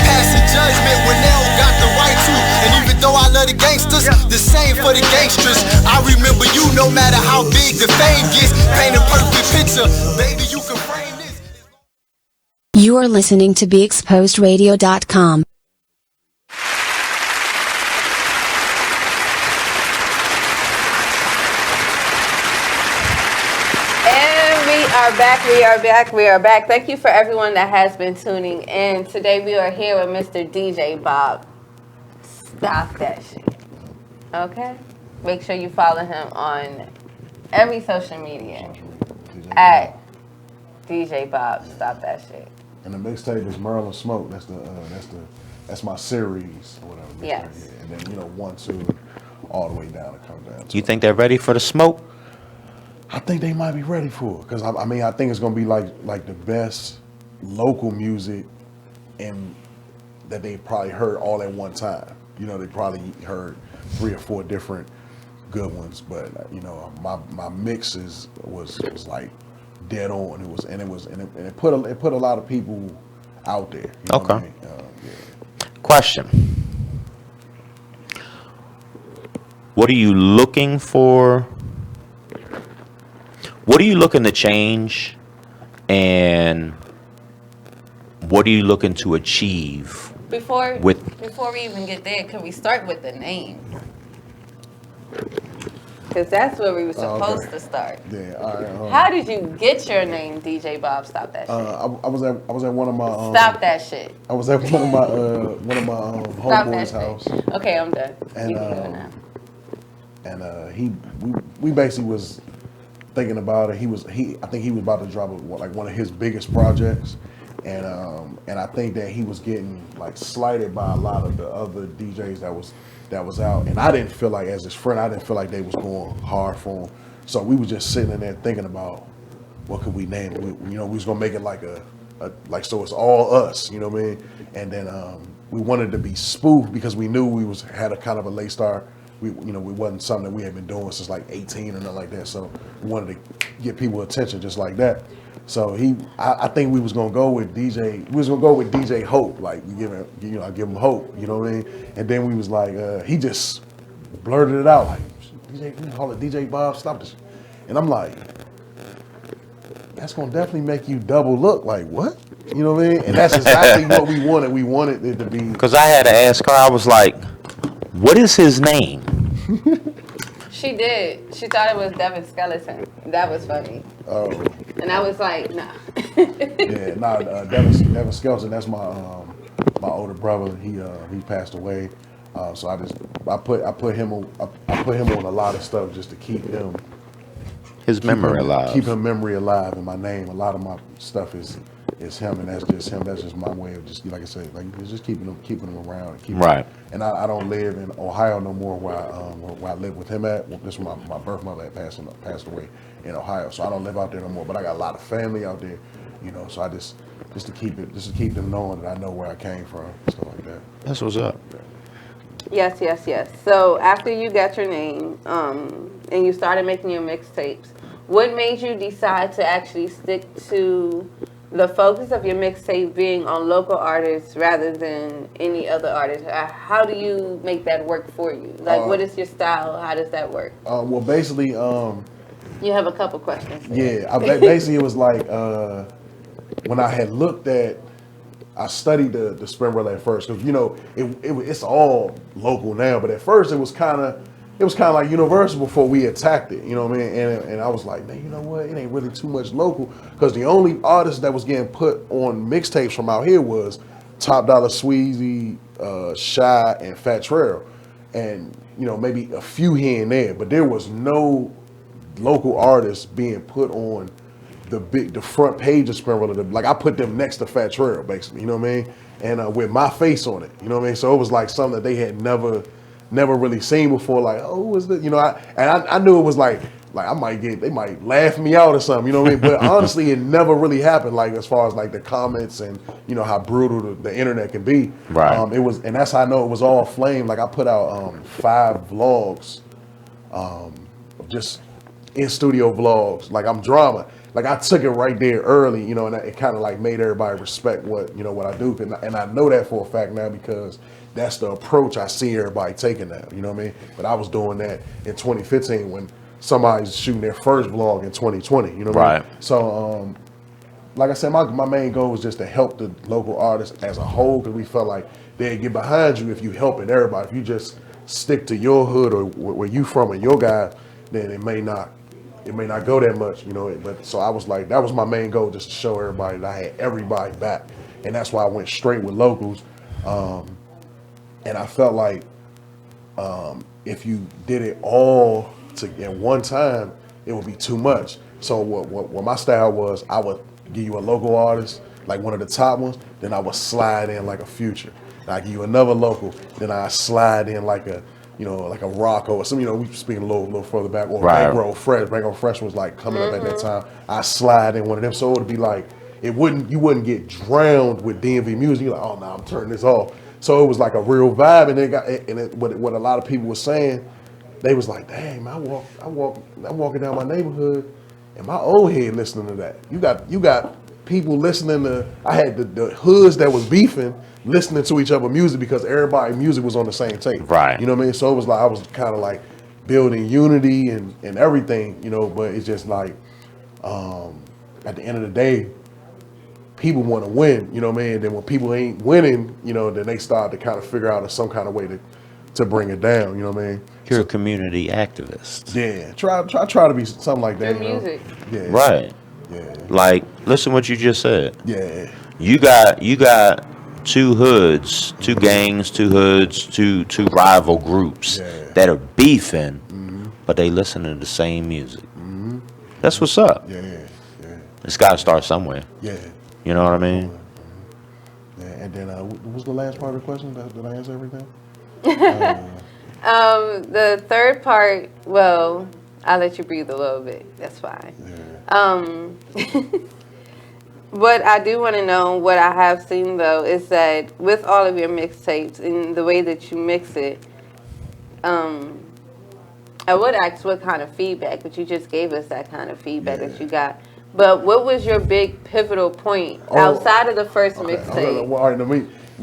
Passing judgment when they don't got the right to. And even though I love the gangsters, the same for the gangsters. I remember you no matter how big the fame gets. Paint a perfect picture, baby you can frame this.
You are listening to BeExposedRadio.com.
We are back. Thank you for everyone that has been tuning in. Today we are here with Mr. DJ Bob. Stop that shit. Okay? Make sure you follow him on every social media at DJ Bob. Stop that shit.
And the mixtape is Merlin Smoke. That's my series or whatever.
Yes.
And then 1, 2, all the way down. It comes down.
You think they're ready for the smoke?
I think they might be ready for it because I think it's gonna be like the best local music and that they probably heard all at one time. They probably heard 3 or 4 different good ones, but you know, my mixes was like dead on. It put a lot of people out there. You know what I mean?
Question. What are you looking for? What are you looking to change? And what are you looking to achieve?
Before we even get there, can we start with the name? Because that's where we were supposed to start.
Yeah. All right.
How did you get your name, DJ Bob? Stop that shit.
I was at one of my.
Stop that shit.
I was at one of my homeboys' house.
Okay, I'm done.
And
You can go now.
we basically was thinking about it. I think he was about to drop one of his biggest projects, and I think that he was getting like slighted by a lot of the other DJs that was out, and I didn't feel like, as his friend, I didn't feel like they was going hard for him. So we was just sitting in there thinking about what could we name it. We was gonna make it like like so it's all us, you know what I mean? And then we wanted to be spoof because we knew we had a kind of a late start. We wasn't something that we had been doing since like 18 or nothing like that. So we wanted to get people attention just like that. So I think we was gonna go with DJ. We was gonna go with DJ Hope. Like I give him hope. You know what I mean? And then we was like, he just blurted it out like, DJ, we call it DJ Bob. Stop this. And I'm like, that's gonna definitely make you double look. Like what? You know what I mean? And that's exactly what we wanted. We wanted it to be.
Because I had to ask her. I was like, what is his name?
She did. She thought it was Devin Skeleton. That was funny.
Oh.
And I was like, nah.
Devin Skeleton. That's my older brother. He passed away. So I put him on a lot of stuff just to keep him.
His memory alive.
Keep his memory alive in my name. A lot of my stuff is him, and that's just him. That's just my way of just, like I said, like just keeping him around.
Right.
And I don't live in Ohio no more where I live with him at. Well, this is my birth mother had passed away in Ohio, so I don't live out there no more. But I got a lot of family out there, you know. So I just to keep them knowing that I know where I came from, stuff like that.
That's what's up.
Yes. So after you got your name, and you started making your mixtapes, what made you decide to actually stick to the focus of your mixtape being on local artists rather than any other artist? How do you make that work for you? Like, what is your style? How does that work?
Well, basically,
you have a couple questions.
Yeah, basically it was like when I had looked at. I studied the spin roll at first because it's all local now, but at first it was kind of like Universal before we attacked it. You know what I mean? And I was like, man, you know what? It ain't really too much local because the only artist that was getting put on mixtapes from out here was Top Dollar, Sweezy, Shy, and Fat Trail, and maybe a few here and there, but there was no local artists being put on the front page of Spin Roller. Like I put them next to Fat Trail, basically, you know what I mean? And with my face on it, you know what I mean? So it was like something that they had never really seen before. Like, oh, who is this? I knew it was like they might laugh me out or something, you know what I mean? But honestly, it never really happened. Like as far as like the comments and how brutal the internet can be.
Right.
It was, and that's how I know it was all flame. Like I put out 5 vlogs, just in studio vlogs. Like I'm drama. Like I took it right there early, and it kind of like made everybody respect what I do, and I know that for a fact now because that's the approach I see everybody taking now. You know what I mean? But I was doing that in 2015 when somebody's shooting their first vlog in 2020. You know what I mean? So, like I said, my main goal was just to help the local artists as a whole because we felt like they'd get behind you if you helping everybody. If you just stick to your hood or where you from and your guys, then it may not go that much, But so I was like, that was my main goal, just to show everybody that I had everybody back, and that's why I went straight with locals. And I felt like if you did it all at one time, it would be too much. So what my style was, I would give you a local artist, like one of the top ones, then I would slide in like a Future. And I give you another local, then I slide in like a Rocco or some, we speaking a little further back, or Bankroll Fresh. Bankroll Fresh was like coming up at that time. I slide in one of them, so it would be like, you wouldn't get drowned with DMV music. You're like, oh no, I'm turning this off. So it was like a real vibe, and what a lot of people were saying, they was like, dang, man, I'm walking down my neighborhood, and my old head listening to that. You got people listening to. I had the hoods that was beefing, listening to each other music because everybody's music was on the same tape.
Right.
You know what I mean? So it was like I was kind of like building unity and everything, you know. But it's just like at the end of the day, people want to win. You know what I mean? And then when people ain't winning, you know, then they start to kind of figure out some kind of way to bring it down. You know what I mean?
You're a community activist.
Yeah, try to be something like that.
Your music.
Yeah.
Right.
Yeah.
Like, listen what you just said.
Yeah.
You got two hoods, two gangs, two hoods, two rival groups that are beefing, but they listen to the same music. That's what's up.
Yeah.
It's got to start somewhere.
Yeah.
You know what I mean?
Yeah. And then what was the last part of the question? Did I answer everything?
The third part, well, I'll let you breathe a little bit. That's fine. What I do want to know, what I have seen though, is that with all of your mixtapes and the way that you mix it, I would ask what kind of feedback, but you just gave us that kind of feedback that you got. But what was your big pivotal point outside of the first mixtape?
All right, let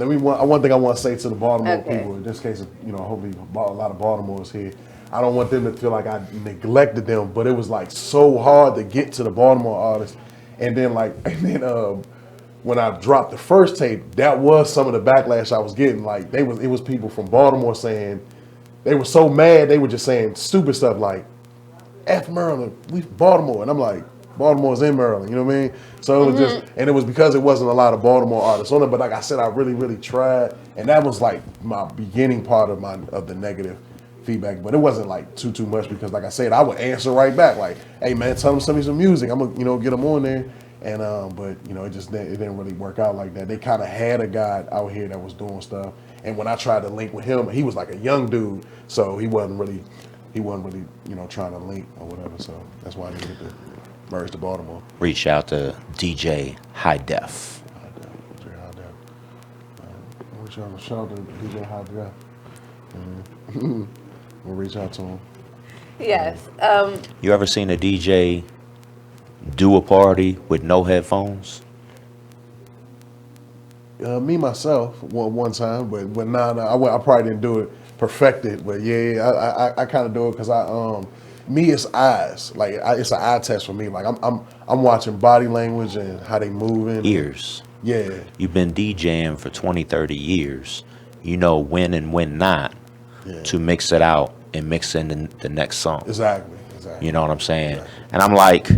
me one thing I want to say to the Baltimore people, in this case, you know, hopefully a lot of Baltimore's here. I don't want them to feel like I neglected them, but it was like so hard to get to the Baltimore artists. And then when I dropped the first tape, that was some of the backlash I was getting. Like it was people from Baltimore saying they were so mad, they were just saying stupid stuff like F Maryland, we Baltimore. And I'm like, Baltimore's in Maryland, you know what I mean? So it was just, and it was because it wasn't a lot of Baltimore artists on it. But like I said, I really, really tried, and that was like my beginning part of the negative feedback. But it wasn't like too much because, like I said, I would answer right back like, "Hey man, tell them send me some music. I'm gonna get them on there." And but you know, it didn't really work out like that. They kind of had a guy out here that was doing stuff, and when I tried to link with him, he was like a young dude, so he wasn't really you know trying to link or whatever. So that's why I didn't get to merge to Baltimore.
Reach out to DJ High Def.
Shout out to DJ High Def. We'll reach out to him.
Yes.
You ever seen a DJ do a party with no headphones?
Me myself one time, but I probably didn't do it perfected. But yeah, I kind of do it because it's eyes. Like it's an eye test for me. Like I'm watching body language and how they moving.
Ears.
Yeah.
You've been DJing for 20, 30 years. You know when and when not to mix it out and mix in the next song.
Exactly.
You know what I'm saying? Exactly. And I'm like,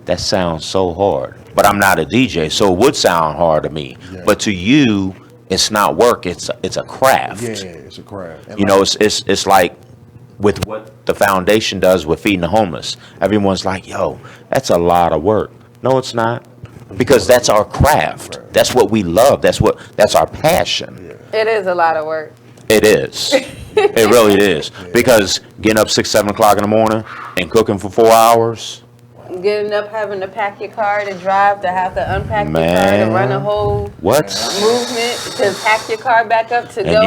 that sounds so hard. But I'm not a DJ, so it would sound hard to me. Yeah. But to you, it's not work. It's a craft.
Yeah, it's a craft. And
you know, it's like with what the foundation does with feeding the homeless. Everyone's like, yo, that's a lot of work. No, it's not. Because that's our craft. That's what we love. That's our passion.
It is a lot of work.
It is. It really is. Because getting up 6, 7 o'clock in the morning and cooking for 4 hours.
Getting up, having to pack your car to drive, to have to unpack your car, to run a whole movement, to pack your car back up to go.
And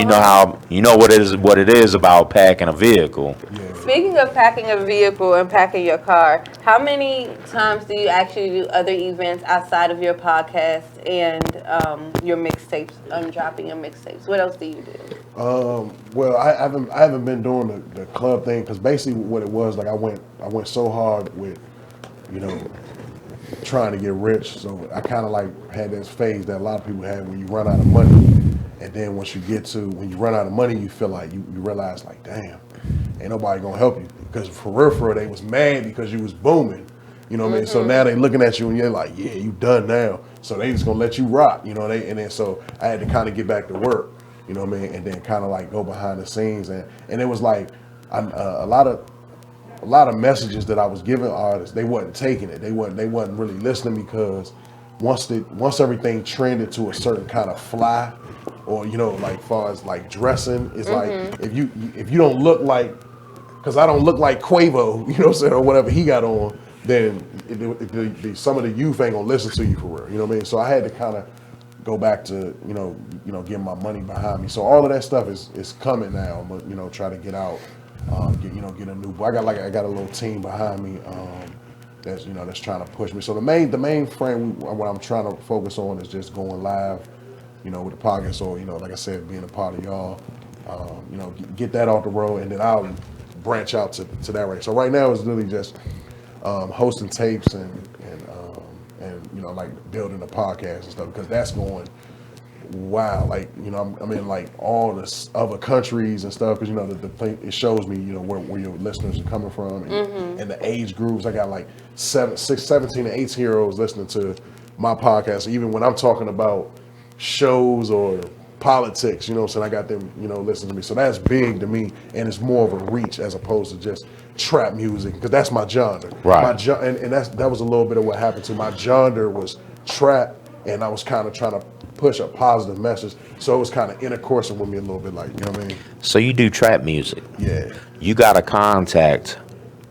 you know what it is about packing a vehicle.
Speaking of packing a vehicle and packing your car, how many times do you actually do other events outside of your podcast and your mixtapes, dropping your mixtapes? What else do you do?
Well, I haven't been doing the club thing because basically what it was, like I went so hard with, you know, trying to get rich. So I kind of like had this phase that a lot of people have when you run out of money. And then when you run out of money, you feel like you realize like, damn, ain't nobody gonna help you. Because for real, they was mad because you was booming. You know what I mean? So now they looking at you and you're like, yeah, you done now. So they just gonna let you rock, you know, and then so I had to kind of get back to work, you know what I mean? And then kind of like go behind the scenes. And it was like, a lot of messages that I was giving artists, they wasn't taking it. They wasn't really listening because once everything trended to a certain kind of fly, or you know, like far as like dressing, it's like if you don't look like, because I don't look like Quavo, you know what I'm saying, or whatever he got on, then some of the youth ain't gonna listen to you for real. You know what I mean? So I had to kind of go back to you know getting my money behind me. So all of that stuff is coming now. I'm gonna try to get out Get a new. I got a little team behind me. That's trying to push me. So the main frame what I'm trying to focus on is just going live, with the podcast. So like I said, being a part of y'all, get that off the road, and then I'll branch out to that right. So right now it's really just hosting tapes and like building a podcast and stuff, because that's going wow. Like I'm in like all this other countries and stuff, because it shows me where your listeners are coming from and the age groups. I got like 17 and 18 year olds listening to my podcast, even when I'm talking about shows or politics, so I got them listening to me. So that's big to me, and it's more of a reach as opposed to just trap music, because that's my genre.
Right.
And that was a little bit of what happened to my genre was trap, and I was kind of trying to push a positive message, so it was kind of intercoursing with me a little bit, like, what I mean?
So you do trap music.
Yeah.
You got to contact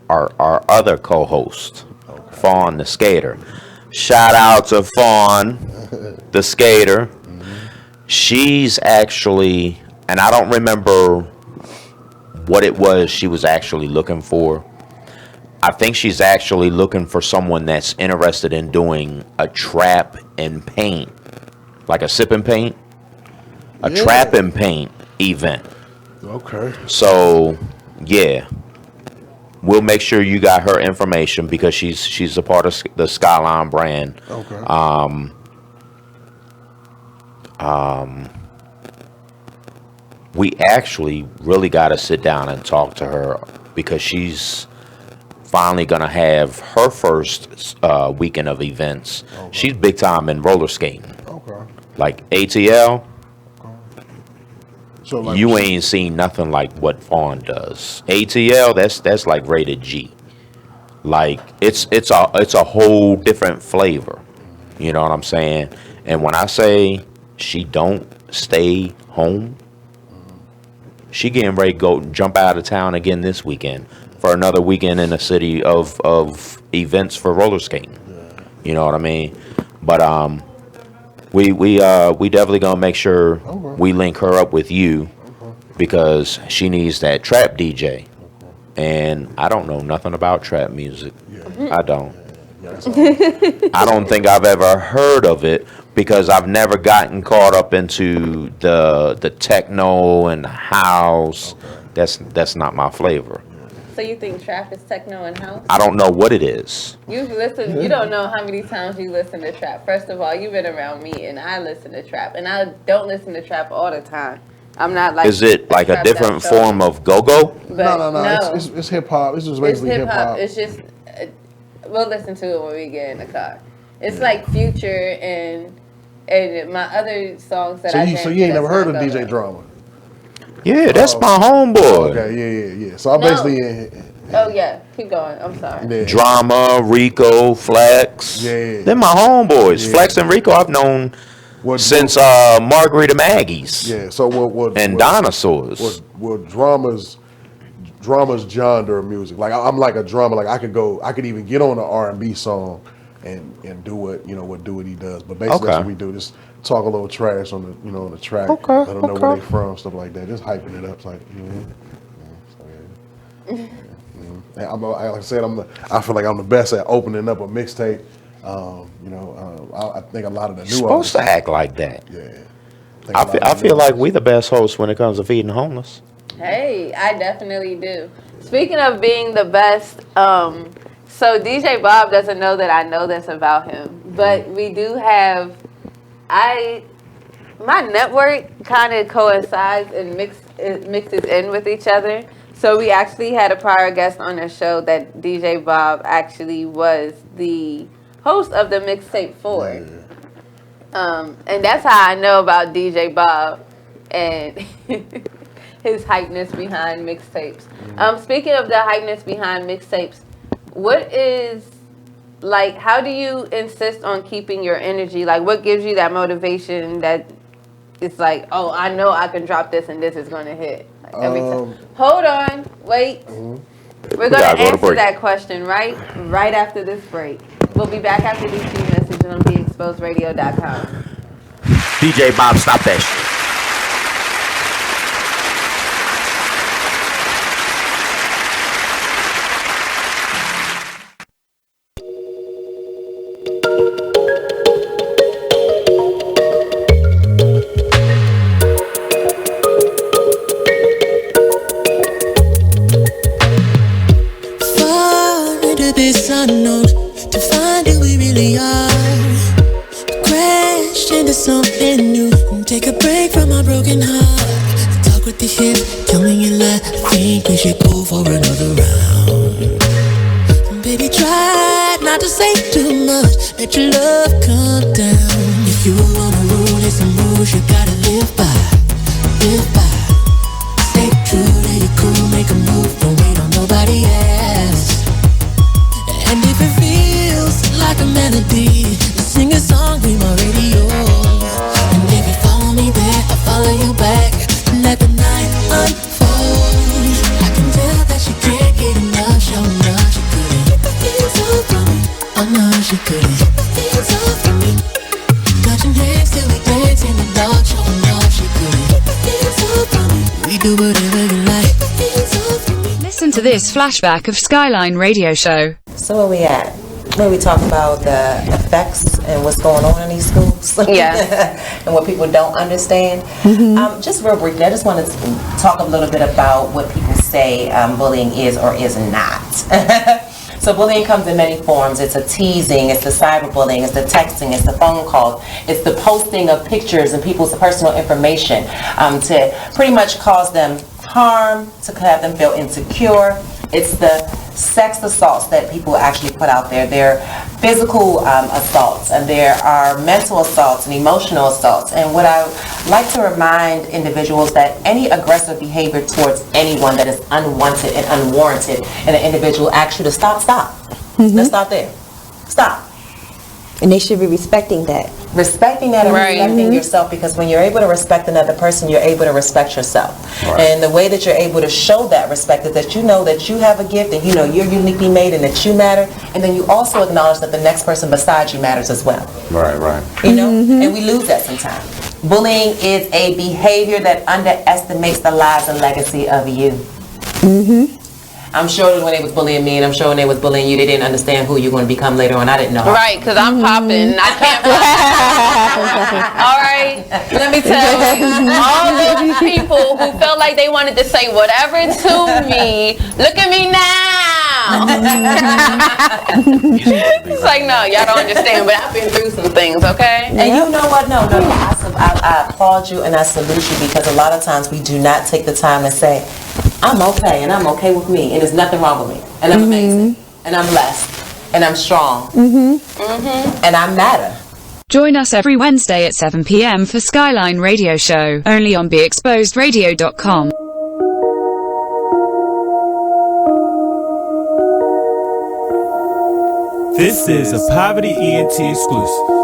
our other co-host, Fawn the Skater. Shout out to Fawn the Skater. She's actually, and I don't remember what it was she was actually looking for. I think she's actually looking for someone that's interested in doing a trap and paint, like a sip and paint, trap and paint event.
Okay.
So, yeah, we'll make sure you got her information, because she's a part of the Skylyne brand.
Okay.
We actually really got to sit down and talk to her, because she's finally gonna have her first weekend of events. Okay. She's big time in roller skating.
Okay.
Like ATL.
Okay. So like
you ain't seen nothing like what Fawn does. ATL, that's like rated G. Like it's a whole different flavor. You know what I'm saying? And when I say she don't stay home, she getting ready to go jump out of town again this weekend for another weekend in the city of events for roller skating. You know what I mean? But we definitely gonna make sure we link her up with you, because she needs that trap DJ, and I don't know nothing about trap music. I don't. I don't think I've ever heard of it, because I've never gotten caught up into the techno and the house. That's not my flavor.
So you think trap is techno and house?
I don't know what it is.
You don't know how many times you listen to trap. First of all, you've been around me, and I listen to trap, and I don't listen to trap all the time. I'm not like.
Is it like a different form of go-go?
No. It's hip hop. It's just basically hip hop.
It's just we'll listen to it when we get in the car. It's like Future and my other songs that
So you ain't never heard of DJ Drama?
Yeah, that's my homeboy.
Okay, yeah. So I'm basically.
Oh yeah, keep going. I'm sorry.
Yeah.
Drama, Rico, Flex.
Yeah.
They're my homeboys. Yeah. Flex and Rico I've known since Margarita Maggie's.
Yeah. So what?
And Dinosaurs.
What Drama's genre of music. Like I'm like a drummer. Like I could even get on an R&B song and do what he does. But basically that's what we do. Just talk a little trash on the track.
Okay.
I don't know where they from, stuff like that. Just hyping it up. It's like, like I said, I feel like I'm the best at opening up a mixtape. I think a lot of the new
supposed to act like that.
Yeah.
I feel like we the best hosts when it comes to feeding homeless.
Hey, I definitely do. Speaking of being the best, so DJ Bob doesn't know that I know this about him, but we do have. My network kind of coincides and mixes in with each other. So we actually had a prior guest on the show that DJ Bob actually was the host of the Mixtape 4. And that's how I know about DJ Bob and his hypeness behind mixtapes. Speaking of the hypeness behind mixtapes, what is... Like, how do you insist on keeping your energy? Like, what gives you that motivation that it's like, oh, I know I can drop this and this is going to hit? Like, every time. Hold on. Wait. We're going to answer that question right after this break. We'll be back after these few messages on BeExposedRadio.com.
DJ Bob, stop that shit.
something new. Take a break from my broken heart. Talk with the shit, tell me you lie. I think we should go for another round. Baby, try not to say too much. Let your love come down. If you wanna rule, there's some rules you gotta live by. Live by. Stay true to your cool, make a move. Don't wait on nobody else. And if it feels like a melody, sing a song, be my radio. And if you follow me there, I'll follow you back. Let the night unfold. I can tell that she can't get enough. Show enough, she couldn't get the feels off from me. Oh no, she couldn't get the feels off from me. Got your hands till we dance in the dark. Show enough, she couldn't get the feels off from me. We do whatever you like. Feels off from me.
Listen to this flashback of Skylyne radio show.
So where we at? Where we talk about the effects and what's going on in these schools.
Yeah.
And what people don't understand. Just real briefly, I just want to talk a little bit about what people say bullying is or is not. So bullying comes in many forms. It's a teasing, it's the cyberbullying, it's the texting, it's the phone calls, it's the posting of pictures and people's personal information to pretty much cause them harm, to have them feel insecure. It's the sex assaults that people actually put out there. There are physical assaults, and there are mental assaults and emotional assaults. And what I like to remind individuals that any aggressive behavior towards anyone that is unwanted and unwarranted, and an individual asks you to stop. Let's stop there. Stop.
And they should be respecting that.
Respecting that and respecting yourself, because when you're able to respect another person, you're able to respect yourself. And the way that you're able to show that respect is that you know that you have a gift and you know you're uniquely made and that you matter, and then you also acknowledge that the next person beside you matters as well.
Right.
You know? And we lose that sometimes. Bullying is a behavior that underestimates the lives and legacy of you. I'm sure that when they was bullying me, and I'm sure when they was bullying you, they didn't understand who you're going to become later on. I didn't know.
Right, because I'm popping. I can't pop. All right, let me tell you, all those people who felt like they wanted to say whatever to me, look at me now. It's like, no, y'all don't understand, but I've been through some things, okay?
And you know what? No. I applaud you and I salute you, because a lot of times we do not take the time to say, I'm okay, and I'm okay with me, and there's nothing wrong with me, and I'm amazing, and I'm blessed, and I'm strong, and I matter.
Join us every Wednesday at 7 p.m. for Skylyne Radio Show, only on BeExposedRadio.com.
This is a Poverty ENT exclusive.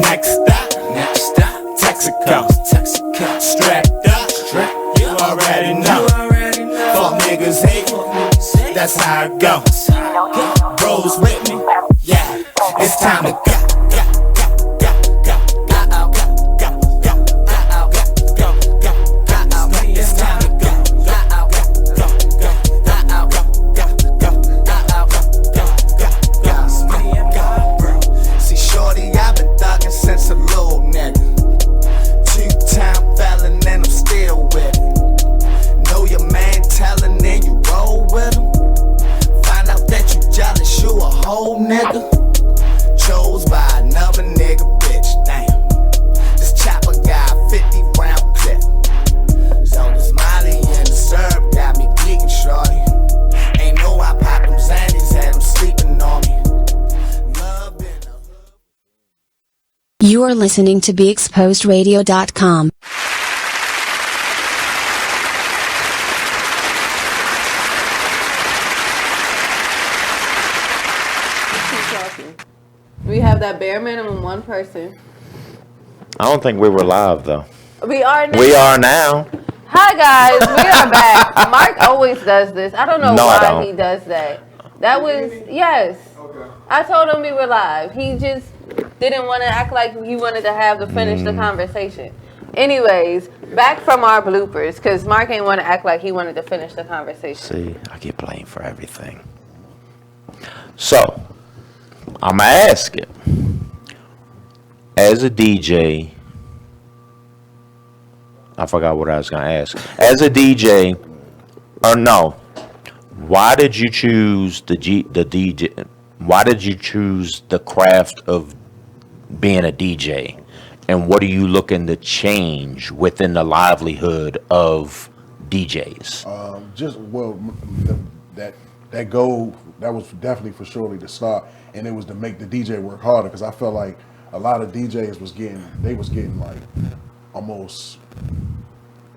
Next stop, Texaco. Strapped up, you already know. Fuck niggas hate, that's how it goes. Bros with me, yeah, it's time to go.
You are listening to BeExposedRadio.com.
We have that bare minimum one person.
I don't think we were live though.
We are now.
We are now.
Hi guys, we are back. Mark always does this. I don't know why he does that. That was, yes. I told him we were live. He just didn't want to act like he wanted to have to finish the conversation. Anyways, back from our bloopers, because Mark ain't want to act like he wanted to finish the conversation.
See, I get blamed for everything. So, I'm going to ask it. As a DJ, I forgot what I was going to ask. As a DJ, or no, why did you choose the DJ? why did you choose the craft of being a DJ, and what are you looking to change within the livelihood of DJs?
That goal, that was definitely for surely the start, and it was to make the DJ work harder, because I felt like a lot of DJs was getting like almost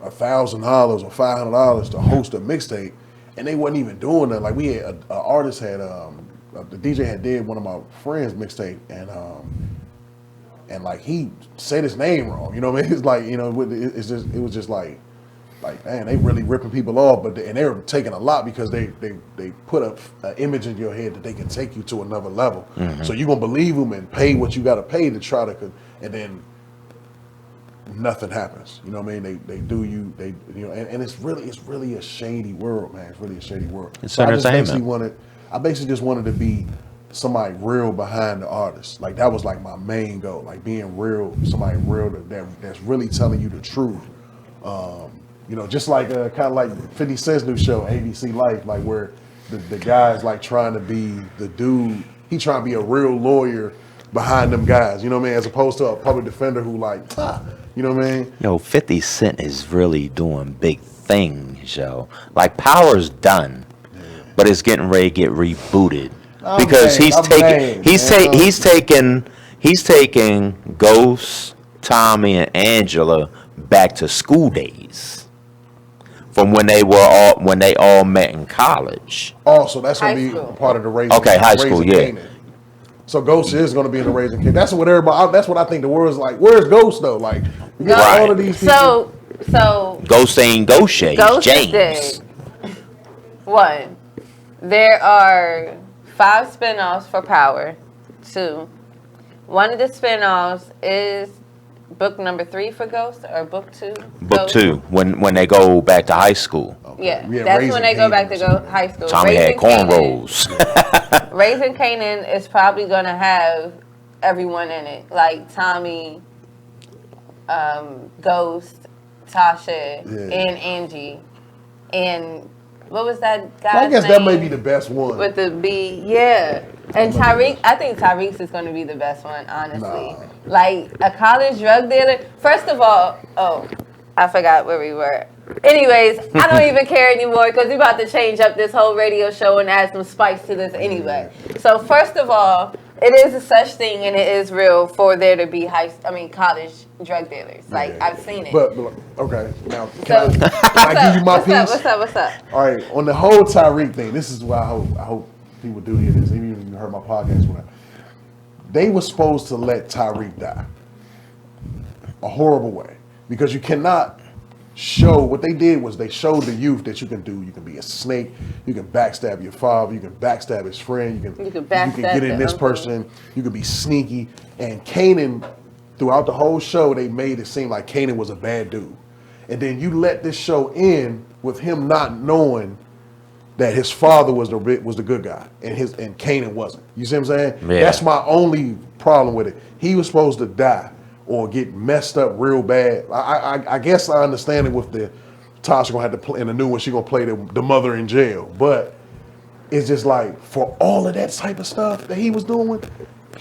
$1,000 or $500 to host a mixtape, and they wasn't even doing that. Like we had an artist had the DJ had did one of my friends' mixtape, and like he said his name wrong. You know what I mean? It's like, you know, it was just like man, they really ripping people off, and they were taking a lot because they put up an image in your head that they can take you to another level.
Mm-hmm.
So you're gonna believe them and pay what you gotta pay to try to, and then nothing happens. You know what I mean? They do you, and it's really a shady world, man. It's really a shady world.
It's
so
entertainment.
I basically just wanted to be somebody real behind the artist. Like that was like my main goal, like being real, somebody real that's really telling you the truth. You know, just like kind of like 50 Cent's new show, ABC Life, like where the guy's like trying to be the dude. He trying to be a real lawyer behind them guys. You know what I mean? As opposed to a public defender who like, you know what I mean?
Yo, 50 Cent is really doing big things, yo. Like Power's done, but it's getting ready to get rebooted because he's taking Ghost, Tommy, and Angela back to school days. From when they all met in college.
Oh, so that's gonna be part of the Raising.
Okay, high school, yeah.
Canaan. So Ghost is gonna be in the Raising Canaan. That's what everybody. That's what I think the world's like. Where's Ghost though? Like, you got all of these people.
So
Ghost ain't Ghost Shade. James.
Is dead. One, there are 5 spinoffs for Power. 2, one of the spinoffs is book number 3 for Ghost, or book 2?
Book 2, when they go back to high school.
Yeah, that's when they go back to high school.
Tommy had cornrows.
Raising Canaan is probably gonna have everyone in it, like Tommy, Ghost, Tasha, and Angie, and what was that guy's
I guess
name?
that may be the best one.
With the B, yeah. And Tyreek, I think Tyreek's is going to be the best one, honestly. Like, a college drug dealer. First of all, I forgot where we were. Anyways, I don't even care anymore because we're about to change up this whole radio show and add some spice to this anyway. So, first of all, it is a such thing and it is real for there to be college drug dealers. Like, I've seen it.
But okay, now can I give you my piece?
What's up?
All right, on the whole Tyreek thing, this is why I hope people do hear this. Even if you heard my podcast, they were supposed to let Tyreek die a horrible way, because you cannot show. What they did was they showed the youth that you can do. You can be a snake. You can backstab your father. You can backstab his friend. You can get in this person. You can be sneaky. And Kanan, throughout the whole show, they made it seem like Kanan was a bad dude. And then you let this show end with him not knowing that his father was the good guy and Kanan wasn't. You see what I'm saying?
Yeah.
That's my only problem with it. He was supposed to die or get messed up real bad. I guess I understand it with the Tasha gonna have to play in the new one. She gonna play the mother in jail, but it's just like for all of that type of stuff that he was doing,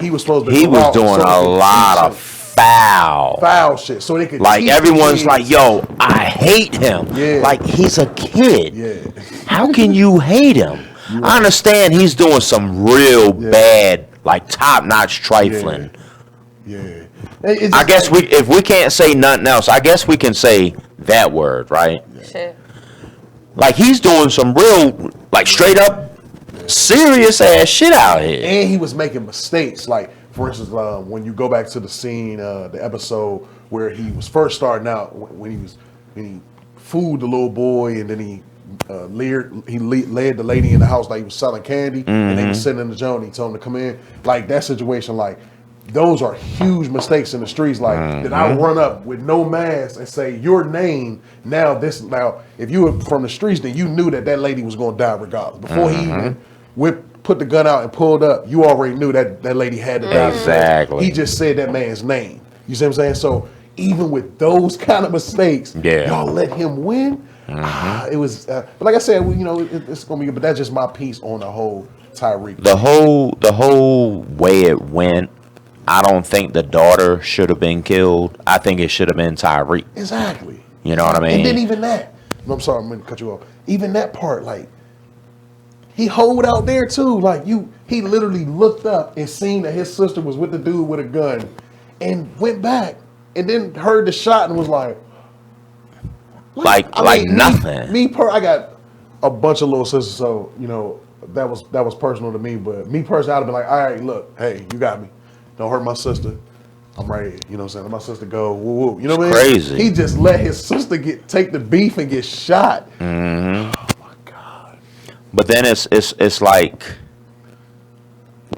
he was supposed to.
He was doing a lot of foul shit,
so they could
like everyone's like, yo, I hate him.
Yeah.
Like he's a kid.
Yeah.
How can you hate him? I understand he's doing some real bad, like top-notch trifling.
Yeah.
I guess if we can't say nothing else, I guess we can say that word, right?
Shit.
Like he's doing some real, like straight up, serious ass shit out here.
And he was making mistakes. Like for instance, when you go back to the scene, the episode where he was first starting out, when he fooled the little boy, and then he led the lady in the house like he was selling candy, and they were sitting in the joint. He told him to come in. Like that situation, like. Those are huge mistakes in the streets. Like, did I run up with no mask and say your name? Now, if you were from the streets, then you knew that lady was going to die regardless. Before he even put the gun out and pulled up, you already knew that lady had to die.
Exactly.
He just said that man's name. You see what I'm saying? So even with those kind of mistakes, y'all let him win. It was, but like I said, it's going to be. But that's just my piece on the whole Tyreek.
The whole way it went, I don't think the daughter should have been killed. I think it should have been Tyreek.
Exactly.
You know what I mean?
And then even that. No, I'm sorry, I'm gonna cut you off. Even that part, like, he holed out there too. Like he literally looked up and seen that his sister was with the dude with a gun, and went back and then heard the shot and was like
nothing.
I got a bunch of little sisters, so you know that was personal to me. But me personally, I'd have been like, all right, look, hey, you got me. Don't hurt my sister. I'm right here. You know what I'm saying? Let my sister go. Woo woo. You know what I mean?
Crazy.
He just let his sister take the beef and get shot.
Mm-hmm. Oh my God. But then it's like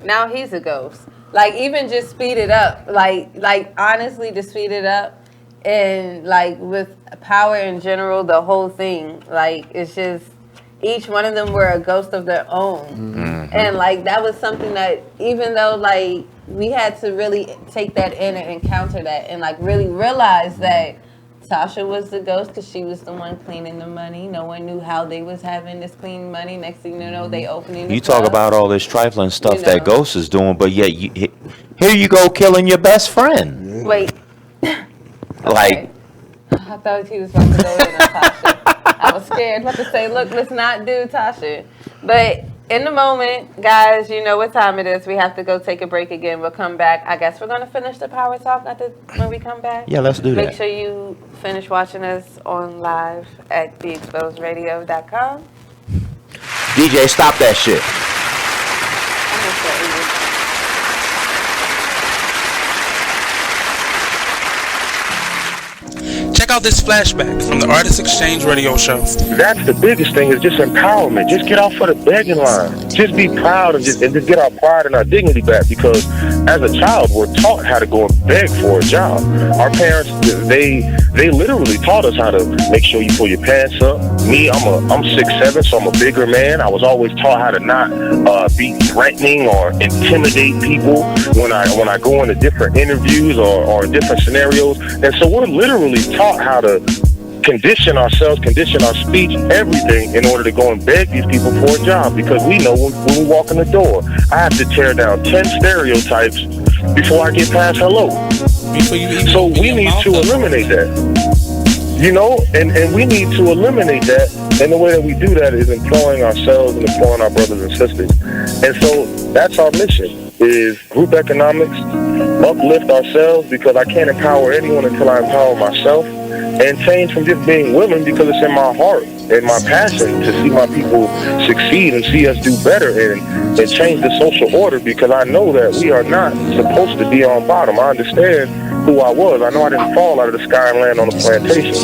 now he's a ghost. Like even just speed it up. Like honestly, to speed it up, and like with power in general, the whole thing. Like it's just each one of them were a ghost of their own, and like that was something that even though like we had to really take that in and encounter that, and like really realize that Tasha was the ghost because she was the one cleaning the money. No one knew how they was having this clean money. Next thing you know, they opening.
You talk about all this trifling stuff that Ghost is doing, but yet here you go killing your best friend.
Wait.
Like
I thought he was about to go in on Tasha. I was scared. About to say, look, let's not do Tasha. But in the moment, guys, you know what time it is. We have to go take a break again. We'll come back. I guess we're going to finish the Power Talk when we come back.
Yeah, let's do that.
Make sure you finish watching us on live at theexposedradio.com.
DJ, stop that shit.
Check out this flashback from the Artist Exchange radio show.
That's the biggest thing, is just empowerment. Just get off of the begging line. Just be proud and just get our pride and our dignity back, because as a child, we're taught how to go and beg for a job. Our parents, they literally taught us how to make sure you pull your pants up. Me, I'm 6'7", so I'm a bigger man. I was always taught how to not be threatening or intimidate people when I go into different interviews or different scenarios. And so we're literally taught how to condition ourselves, condition our speech, everything in order to go and beg these people for a job, because we know when we walk in the door, I have to tear down 10 stereotypes before I get past hello. So we need to eliminate that. You know, and we need to eliminate that, and the way that we do that is employing ourselves and employing our brothers and sisters. And so that's our mission, is group economics, uplift ourselves, because I can't empower anyone until I empower myself, and change from just being willing, because it's in my heart and my passion to see my people succeed and see us do better and change the social order, because I know that we are not supposed to be on bottom. I understand who I was. I know I didn't fall out of the sky and land on a plantation.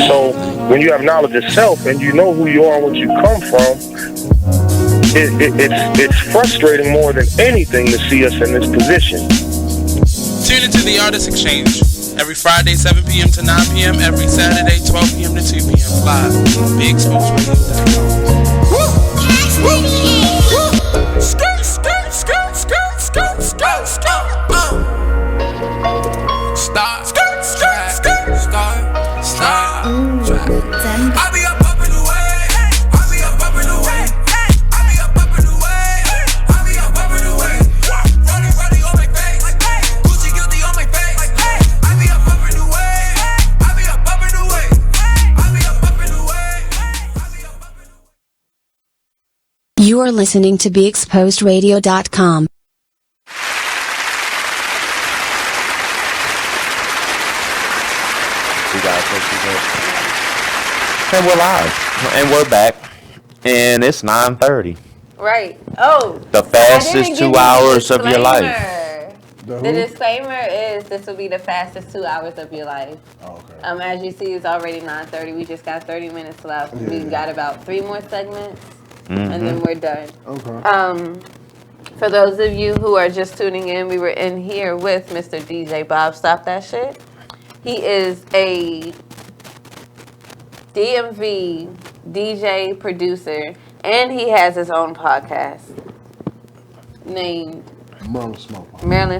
So when you have knowledge of self and you know who you are and what you come from, it's frustrating more than anything to see us in this position.
Tune into the Artist Exchange every Friday 7 p.m. to 9 p.m. every Saturday 12 p.m. to 2 p.m. live on BigExposedRadio.com.
Skirt, skirt, skirt, skirt, skirt, skirt, skirt. Start, skirt, skirt, skirt, start, start. I be up in the way. I be up in the way. I be up in the way. I be up in the way. Running on my face. Gucci guilty on my face. I be up in the way. I be up in the way. I be up in the way.
You are listening to BeExposedRadio.com.
And we're live, and we're back, and it's 9:30.
Right. Oh.
The fastest 2 hours of your life.
The disclaimer is this will be the fastest 2 hours of your life.
Okay.
As you see, it's already 9:30. We just got 30 minutes left. Yeah. We've got about 3 more segments, and then we're done.
Okay.
For those of you who are just tuning in, we were in here with Mr. DJ Bob. Stop that shit. He is a DMV DJ producer, and he has his own podcast named Maryland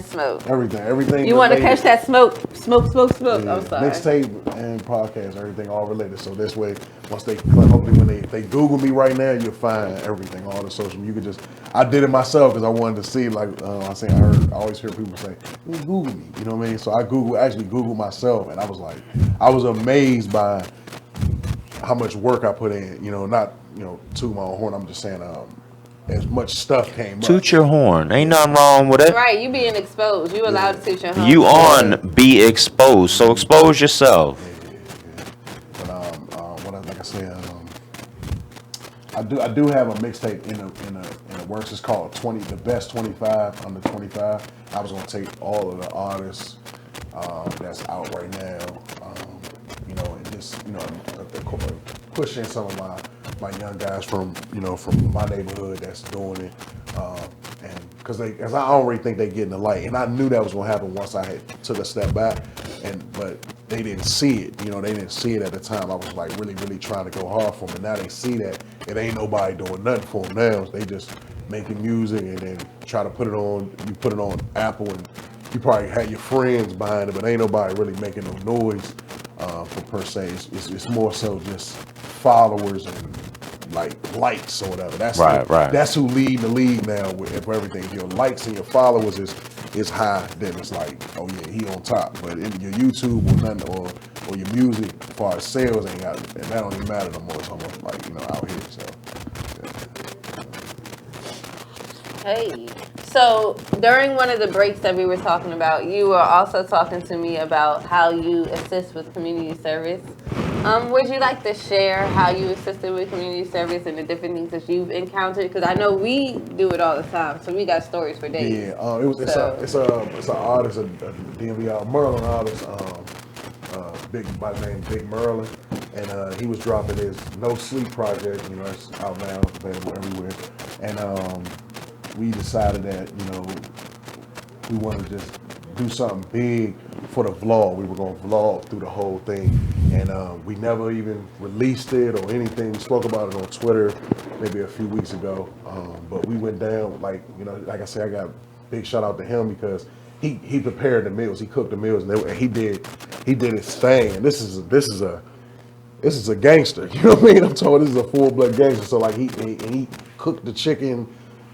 Smoke.
Everything.
You want to catch that smoke? Smoke.
Yeah.
I'm sorry.
Mixtape and podcast, everything all related. So this way, once hopefully when they Google me right now, you'll find everything, all the social. You could just, I did it myself because I wanted to see, like I always hear people say, well, Google me, you know what I mean? So I actually Googled myself, and I was amazed by how much work I put in, not, to my own horn, I'm just saying, as much stuff came up.
Toot your horn. Ain't nothing wrong with it.
Right, you being exposed. You allowed to toot your horn.
You on Be Exposed, so expose yourself.
But like I said, I do have a mixtape in the works. It's called the best 25 under 25. I was gonna take all of the artists that's out right now, and just push in some of my young guys from my neighborhood that's doing it, and because I don't really think they getting the light, and I knew that was gonna happen once I had took a step back, but they didn't see it. They didn't see it at the time. I was like really, really trying to go hard for them, and now they see that it ain't nobody doing nothing for them now. They just making music and then try to put it on. You put it on Apple, and you probably had your friends behind it, but ain't nobody really making no noise for per se. It's more so just followers and like likes or whatever. That's
right.
That's who lead the league now for everything. If your likes and your followers is high, then it's like, oh yeah, he on top. But in your YouTube or nothing, or your music, as far as sales ain't got, and that don't even matter no more. It's almost like out here. So. Yeah.
Hey. So during one of the breaks that we were talking about, you were also talking to me about how you assist with community service. Would you like to share how you assisted with community service and the different things that you've encountered? Because I know we do it all the time, so we got stories for days.
Yeah, it's an artist, a DMV Merlin artist, by the name Big Merlin, and he was dropping his No Sleep project. It's out now, available everywhere, and we decided that we wanted to just do something big for the vlog. We were going to vlog through the whole thing, and we never even released it or anything. We spoke about it on Twitter maybe a few weeks ago, but we went down, like I said, I got a big shout out to him because he prepared the meals, he cooked the meals, and he did his thing. And this is a gangster, you know what I mean? I'm told this is a full-blood gangster. So like he cooked the chicken.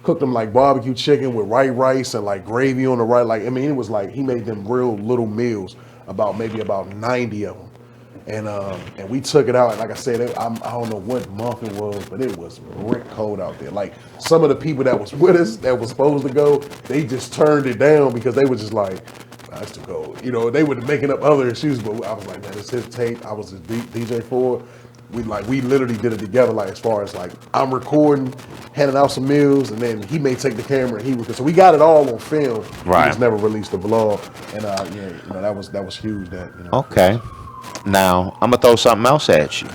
Cooked them like barbecue chicken with white rice and like gravy on the right. Like, I mean, it was like he made them real little meals, maybe about 90 of them. And we took it out. And like I said, I don't know what month it was, but it was brick cold out there. Like some of the people that was with us that was supposed to go, they just turned it down because they were just like, that's too cold. They were making up other excuses, but I was like, man, it's his tape. I was his DJ for it. We literally did it together, like as far as like I'm recording, handing out some meals, and then he may take the camera and so we got it all on film.
Right.
We just never released the vlog, and that was huge.
Okay. Now I'm gonna throw something else at you.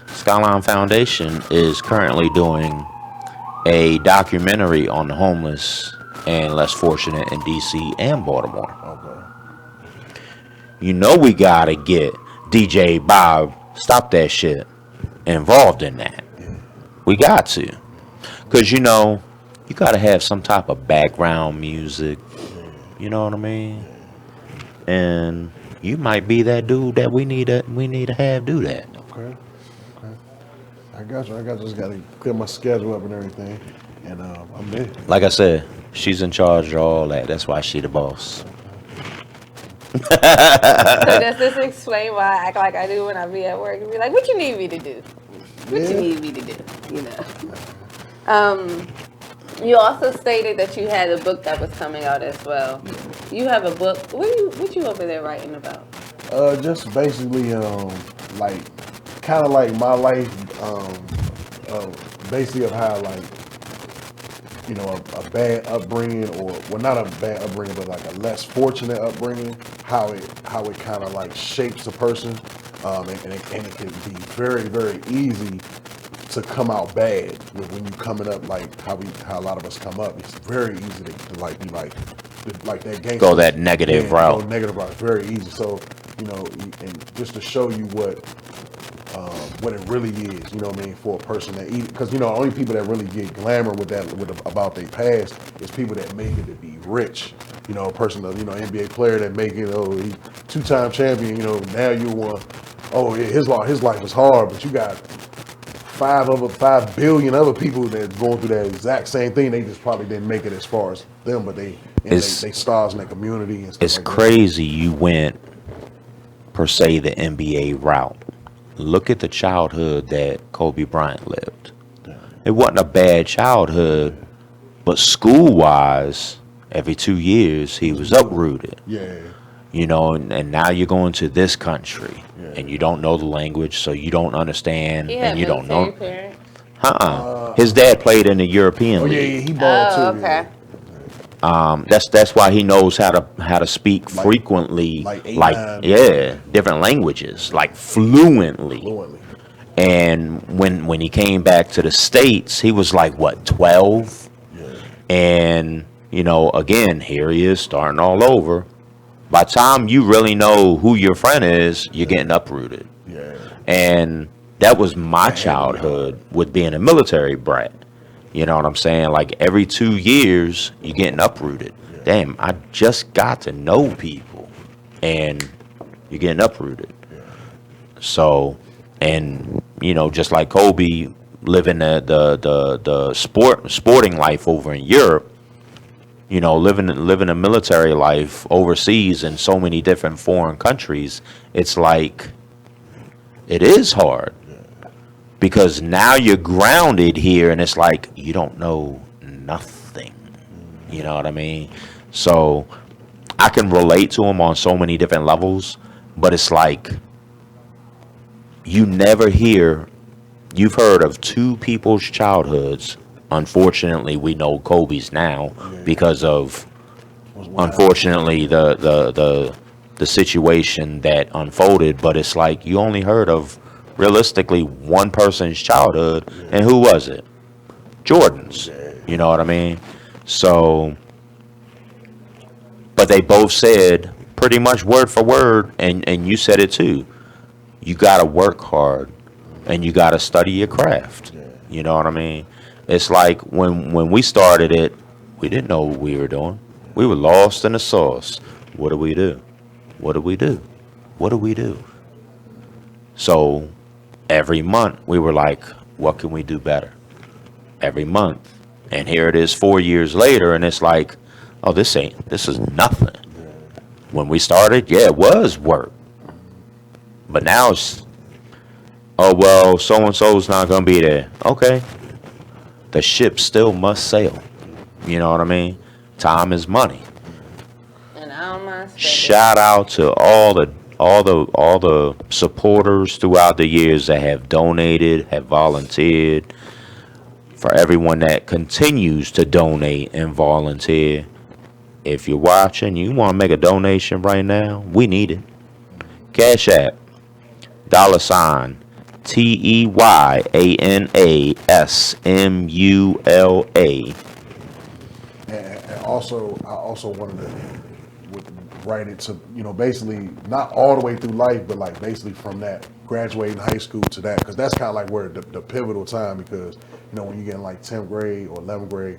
Skylyne Foundation is currently doing a documentary on the homeless and less fortunate in DC and Baltimore. Okay. We gotta get DJ Bob. Stop that shit. Involved in that. We got to. Because, you got to have some type of background music. You know what I mean? And you might be that dude that we need to have do that.
Okay. I got you. Just got to clear my schedule up and everything. And I'm there.
Like I said, she's in charge of all that. That's why she the boss.
So does this explain why I act like I do when I be at work and be like, what you need me to do? What you need me to do? You also stated that you had a book that was coming out as well. You have a book. What you over there writing about?
Just basically kind of like my life, basically of how a bad upbringing, or not a bad upbringing, but like a less fortunate upbringing, how it kind of like shapes a person, and it can be very, very easy to come out bad when you coming up, like how a lot of us come up. It's very easy to be like that gangster.
Go that negative route.
Go negative route, very easy. So and just to show you what it really is, you know what I mean, for a person that because only people that really get glamour about their past is people that make it to be rich. A person that NBA player that make it, he 2-time champion, now you want, his life was hard, but you got 5 billion other people that's going through that exact same thing. They just probably didn't make it as far as them, but they stars in the community and stuff.
It's
like
crazy you went per se the NBA route. Look at the childhood that Kobe Bryant lived. It wasn't a bad childhood, but school-wise, every 2 years he was uprooted.
Yeah.
You know, and now you're going to this country, and you don't know the language, so you don't understand, and you don't know. His dad played in the European League.
He balled too.
Okay.
That's why he knows how to speak frequently, different languages, like fluently. And when he came back to the States, he was like what, 12? And you know, again, here he is starting all over. By the time you really know who your friend is, you're getting uprooted. And that was my childhood with being a military brat. You know what I'm saying? Like every 2 years, you're getting uprooted. Damn, I just got to know people, and you're getting uprooted. So, and you know, just like Kobe living the sporting life over in Europe, you know, living a military life overseas in so many different foreign countries, it's like it is hard. Because now you're grounded here, and it's like you don't know nothing. You know what I mean? So I can relate to him on so many different levels, but it's like you never hear. You've heard of two people's childhoods. Unfortunately, we know Kobe's now because of, unfortunately, the situation that unfolded. But it's like you only heard of, realistically, one person's childhood, and who was it? Jordan's. You know what I mean? So, but they both said pretty much word for word, and you said it too. You gotta work hard, and you gotta study your craft. You know what I mean? It's like when we started it, we didn't know what we were doing. We were lost in the sauce. What do we do? What do we do? What do we do? So every month we were like, what can we do better? Every month. And here it is 4 years later, and it's like, oh, this is nothing. When we started, it was work. But now it's, oh, well, so-and-so's not going to be there. Okay. The ship still must sail. You know what I mean? Time is money.
And I don't mind spending.
Shout out to all the supporters throughout the years that have donated, have volunteered. For everyone that continues to donate and volunteer. If you're watching, you want to make a donation right now, we need it. Cash App, $ TEYANASMULA.
And also, I also wanted to write it to, you know, basically not all the way through life, but like basically from that graduating high school to that, because that's kind of like where the pivotal time, because, you know, when you get in like 10th grade or 11th grade,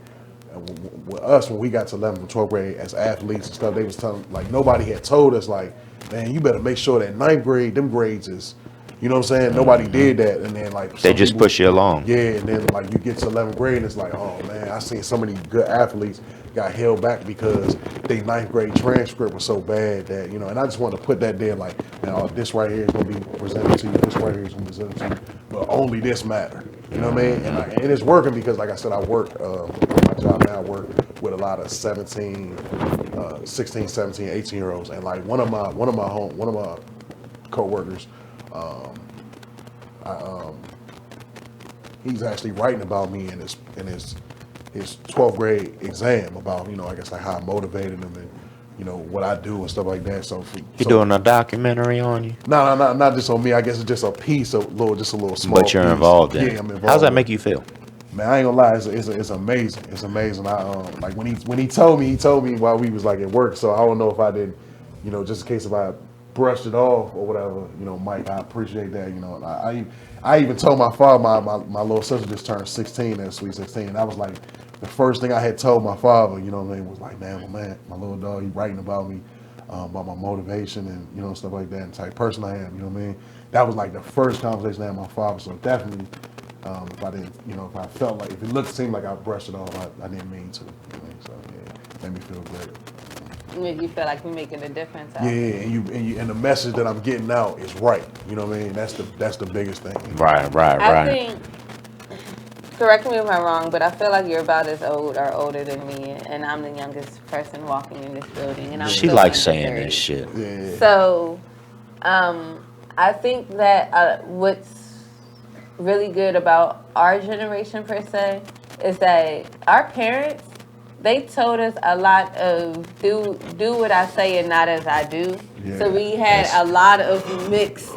with us, when we got to 11th and 12th grade as athletes and stuff, they was telling, like, nobody had told us, like, man, you better make sure that 9th grade, them grades is, you know what I'm saying? Nobody did that. And then, like,
they just push you along.
Yeah, and then, like, you get to 11th grade and it's like, oh, man, I seen so many good athletes got held back because their 9th grade transcript was so bad that, you know, and I just wanted to put that there, like, now, this right here is going to be presented to you, this right here is going to be presented to you, but only this matter. You know what I mean? And it's working because, like I said, I work, my job now, I work with a lot of 16, 17, 18-year-olds, and like one of my co-workers, he's actually writing about me in his 12th grade exam about, you know, I guess like how I motivated him and, you know, what I do and stuff like that. So
you doing a documentary on you?
No, not just on me. I guess it's just a piece, just a little small.
But you're
piece.
involved in it.
Yeah, I'm involved.
How's that make you feel?
Man, I ain't gonna lie, it's amazing. It's amazing. I like when he told me while we was like at work. So I don't know if I did, you know, just in case if I brushed it off or whatever. You know, Mike, I appreciate that. You know, I even told my father, my little sister just turned 16, that sweet 16. And I was like, the first thing I had told my father, you know what I mean, was like, man, my little dog, he writing about me, about my motivation and, you know, stuff like that, and type of person I am, you know what I mean? That was like the first conversation I had with my father, so definitely If I didn't, if I felt like, if it seemed like I brushed it off, I didn't mean to. So yeah, made me feel great.
Make you feel like you're making a difference.
Yeah, and the message that I'm getting out is right. You know what I mean? That's the biggest thing.
Right.
I think, correct me if I'm wrong, but I feel like you're about as old or older than me, and I'm the youngest person walking in this building. And
She likes saying this shit.
Yeah.
So, I think that what's really good about our generation per se is that our parents, they told us a lot of do what I say and not as I do. Yeah, so we had a lot of mixed,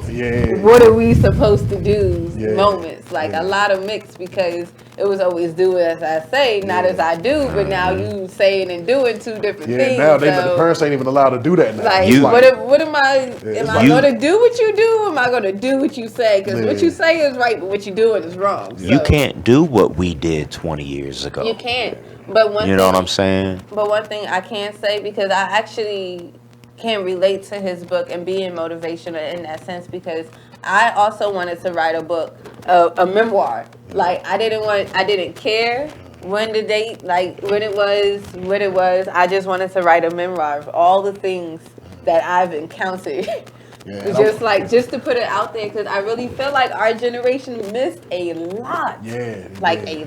what are we supposed to do moments. Like a lot of mixed because it was always do as I say, not as I do. But now you saying and doing two different things.
Now the parents ain't even allowed to do that now.
Like, what am I? Am I going to do what you do? Or am I going to do what you say? Because what you say is right, but what you doing is wrong. So.
You can't do what we did 20 years ago.
You can't. But
you know what I'm saying?
But one thing I can say, because I actually can relate to his book and being motivational in that sense, because I also wanted to write a book, a memoir. Like I didn't care when the date, like when it was, what it was. I just wanted to write a memoir of all the things that I've encountered. Just to put it out there, because I really feel like our generation missed a lot.
Yeah.
Like a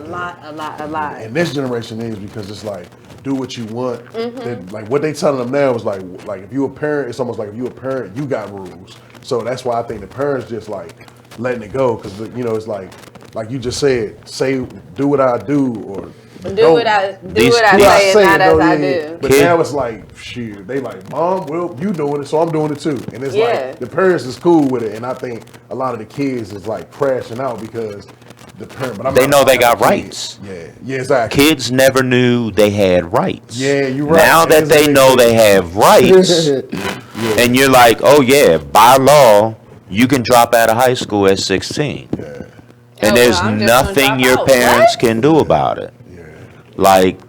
lot.
And this generation is because it's like, do what you want. Like what they telling them now is like if you a parent, it's almost like if you a parent, you got rules. So that's why I think the parents just like letting it go, because it's like you just said, do what I do, or
do what I say, not as I do.
But now it's like, shoot, they like, Mom, well, you doing it, so I'm doing it too. And it's like the parents is cool with it, and I think a lot of the kids is like crashing out because the parent. But
they know they got rights.
Yeah, exactly.
Kids never knew they had rights.
Yeah, you're right.
Now that they know they have rights, and you're like, oh yeah, by law, you can drop out of high school at 16. And there's nothing your parents can do about it. Like,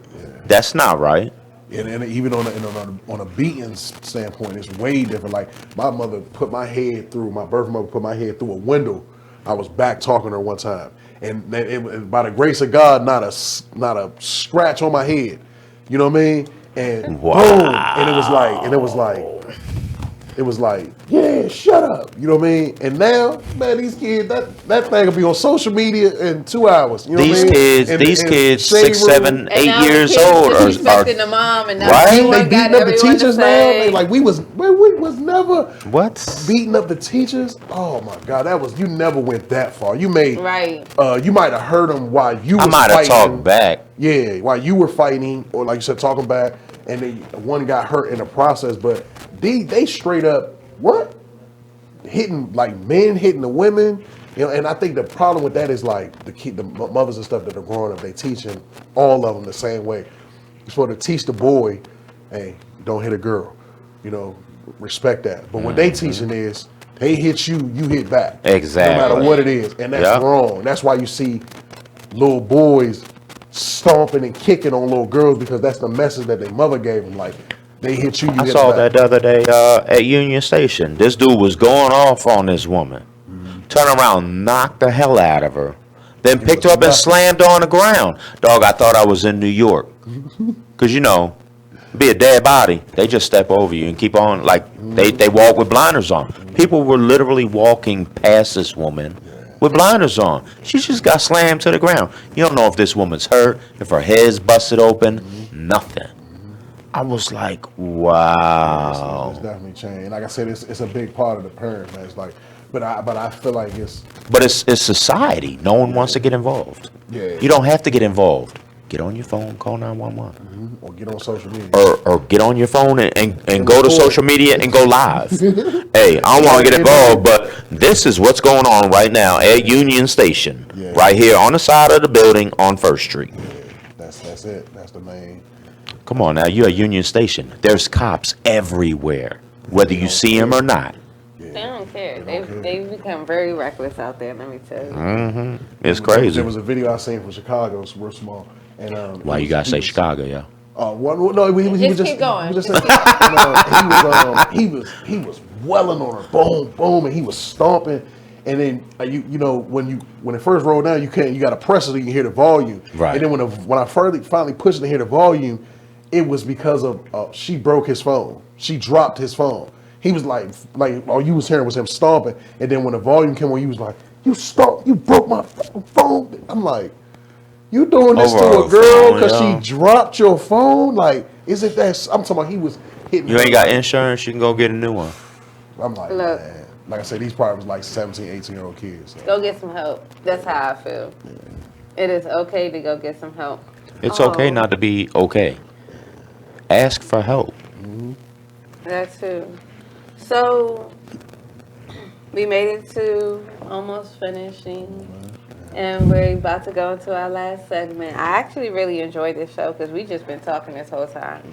that's not right.
And even on a beating standpoint, it's way different. Like my birth mother put my head through a window. I was back talking to her one time, and by the grace of God, not a scratch on my head. You know what I mean? And boom, and it was like, yeah, shut up. You know what I mean? And now, man, these kids, that thing will be on social media in 2 hours. You know
these
what I mean?
These kids, 6, 7, 8 years old are
the mom, and now
right?
They beating up the teachers now. They like we was never beating up the teachers. Oh my God, you never went that far. You made you might have heard them while you. I might have
talked back.
Yeah, while you were fighting, or like you said, talking back, and one got hurt in the process, but. They straight up hitting, like men hitting the women, and I think the problem with that is like the mothers and stuff that are growing up, they teaching all of them the same way. You're supposed to teach the boy, hey, don't hit a girl, respect that. But what they teaching is, they hit you, you hit back.
Exactly.
No matter what it is, and that's wrong. That's why you see little boys stomping and kicking on little girls, because that's the message that their mother gave them. Like. They hit you.
I saw that the other day at Union Station. This dude was going off on this woman. Turned around, knocked the hell out of her. Then picked her up and slammed her on the ground. Dog, I thought I was in New York. Because, be a dead body. They just step over you and keep on. Like, they walk with blinders on. People were literally walking past this woman with blinders on. She just got slammed to the ground. You don't know if this woman's hurt, if her head's busted open. Nothing. I was like, wow.
It's definitely changed. Like I said, it's a big part of the parents, man. It's like, but I feel like it's.
But it's society. No one wants to get involved.
Yeah.
You don't have to get involved. Get on your phone, call 911.
Or get on social media.
Or get on your phone and go to social media and go live. Hey, I don't want to get involved, but this is what's going on right now at Union Station, right here on the side of the building on 1st Street.
Yeah, that's it. That's the main.
Come on now, you're at Union Station. There's cops everywhere, whether you see them or not.
They don't care. They've become very reckless out there, let me tell you.
It's crazy.
There was a video I seen from Chicago, it's real small. And
why you gotta say Chicago, yeah?
He was just
keep going.
He was welling on her, boom, boom, and he was stomping. And then you know when it first rolled down, you got to press it so you can hear the volume.
Right.
And then when I finally pushed it to hear the volume, it was because of she broke his phone. She dropped his phone. He was like all you was hearing was him stomping. And then when the volume came on, he was like, "You broke my phone." I'm like, "You doing this to a girl because she dropped your phone? Like, is it that?" I'm talking about he was hitting.
You ain't got insurance, you can go get a new one.
I'm like,
Look.
man. Like I said, these probably was like 17, 18-year-old kids. So.
Go get some help. That's how I feel. It is okay to go get some help.
It's okay not to be okay. Ask for help.
That too. So we made it to almost finishing, and we're about to go into our last segment. I actually really enjoyed this show because we just been talking this whole time.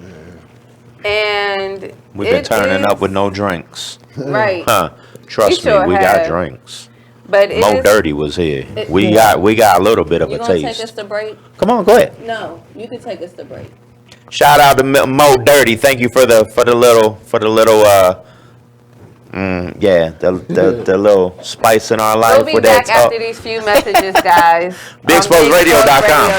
And
we've been turning up with no drinks.
Right.
Huh. Trust me, we got drinks.
But
Mo Dirty was here. We got a little bit of a
taste. You gonna take us
taste.
to break?
Come on, go ahead.
No, you can take us to break.
Shout out to Mo Dirty. Thank you for the little the little spice in our life.
We'll be
with
back
that
after these few messages, guys.
BigExposedRadio.com.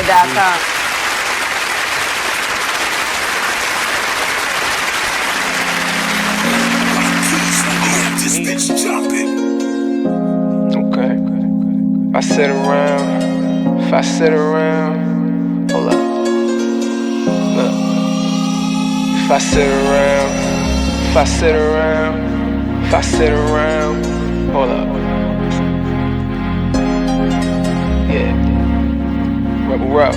Okay. If I sit around, hold up. Look. If I sit around, hold up. Yeah. Rub.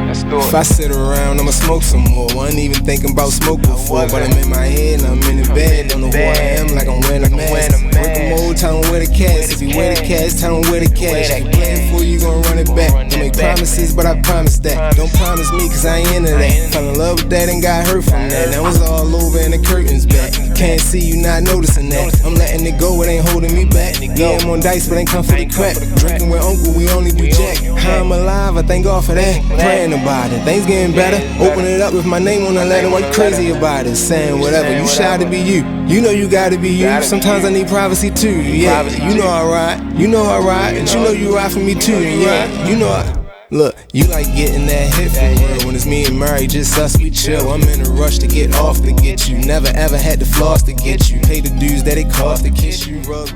Let's do it.
If I sit around, I'ma smoke some more. Wasn't even thinking about smoke before, but I'm in my head and I'm in the bed. Don't know who I am, like I'm wearing a mask. Working mode, tell them where the cash. If you wear the cash, tell them where the cash. If you playing for you, gon' run it back. Don't make promises, but I promise that. Don't promise me, cause I ain't into that. Fell in love with that and got hurt from that. That was all over and the curtains back. Can't see you not noticing that. I'm letting it go, it ain't holding me back. Yeah, I'm on dice, but ain't come for the crack. Drinking with uncle, we only do jack. How I'm alive, I thank God for that. Praying about it, things getting better. Open it up with my name on the letter. Why you crazy about it? Saying whatever, you shy to be you. You know you gotta be you. Sometimes I need privacy too. Yeah, you know I ride. You know I ride, and you know you ride for me too. Yeah, you know I. Look, you like getting that hit for real. When it's me and Murray, just us, we chill. I'm in a rush to get off to get you. Never ever had to floss to get you. Pay the dues that it cost to kiss you. Rub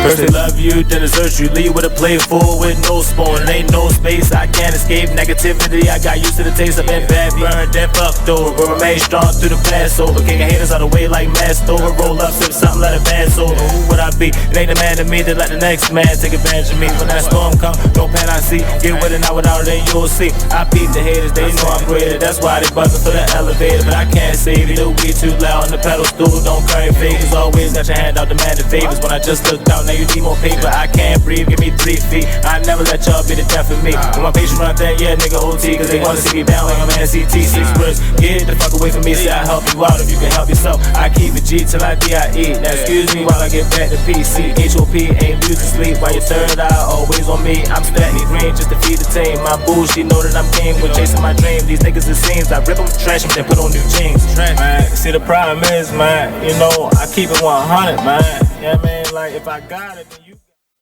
First they love you, then desert you. Leave with a plate full with no spoon. Ain't no space, I can't escape negativity. I got used to the taste of been bad, burned and fucked over. But remain strong through the past over. Kicking haters out of the way like masked over. Roll up, sip something, let it pass over. Who would I be? It ain't the man to me to let the next man take advantage of me. When that storm come, no pan I see. Get with it, not without it, then you'll see. I beat the haters, they know I'm greater. That's why they buzzing for the elevator. But I can't save you, the weed too loud on the pedal stool. Don't carry favors, always got your hand out demanding favors. When I just looked out, now you need more paper. I can't breathe, give me 3 feet. I never let y'all be the death of me. When my patients run that, yeah, nigga OT. Cause they wanna see me down like I'm an NCT. 6 words, get the fuck away from me. Say I help you out if you can help yourself. I keep it G till I DIE. Now excuse me while I get back to PC. HOP ain't music sleep. While your third eye always on me. I'm stacking green just to feed the team. My boo, she know that I'm king with chasing my dream. These niggas it seems I rip them, trash them, then put on new jeans. Man, see the problem is, man, you know, I keep it 100, man. Yeah, man, like if I got it, then you.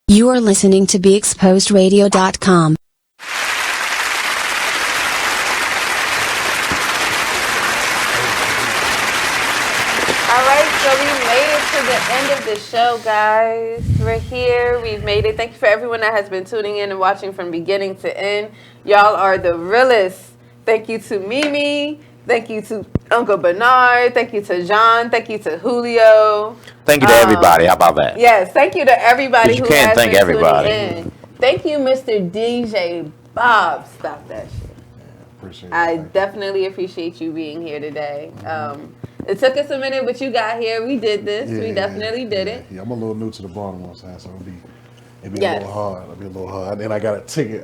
You are listening to BeExposedRadio.com.
Alright, so we made it to the end of the show, guys. We're here. We've made it. Thank you for everyone that has been tuning in and watching from beginning to end. Y'all are the realest. Thank you to Mimi. Thank you to Uncle Bernard. Thank you to John. Thank you to Julio.
Thank you to everybody. How about that?
Yes, thank you to everybody
You
who
can't
has
thank
been
everybody.
tuning in. Thank you, Mr. DJ Bob. Stop that shit.
Appreciate it.
I definitely appreciate you being here today. It took us a minute, but you got here. We did this. We definitely did it.
Yeah, I'm a little new to the Baltimore side, so it'd be a
Yes.
little hard. It'd be a little hard. And then I got a ticket.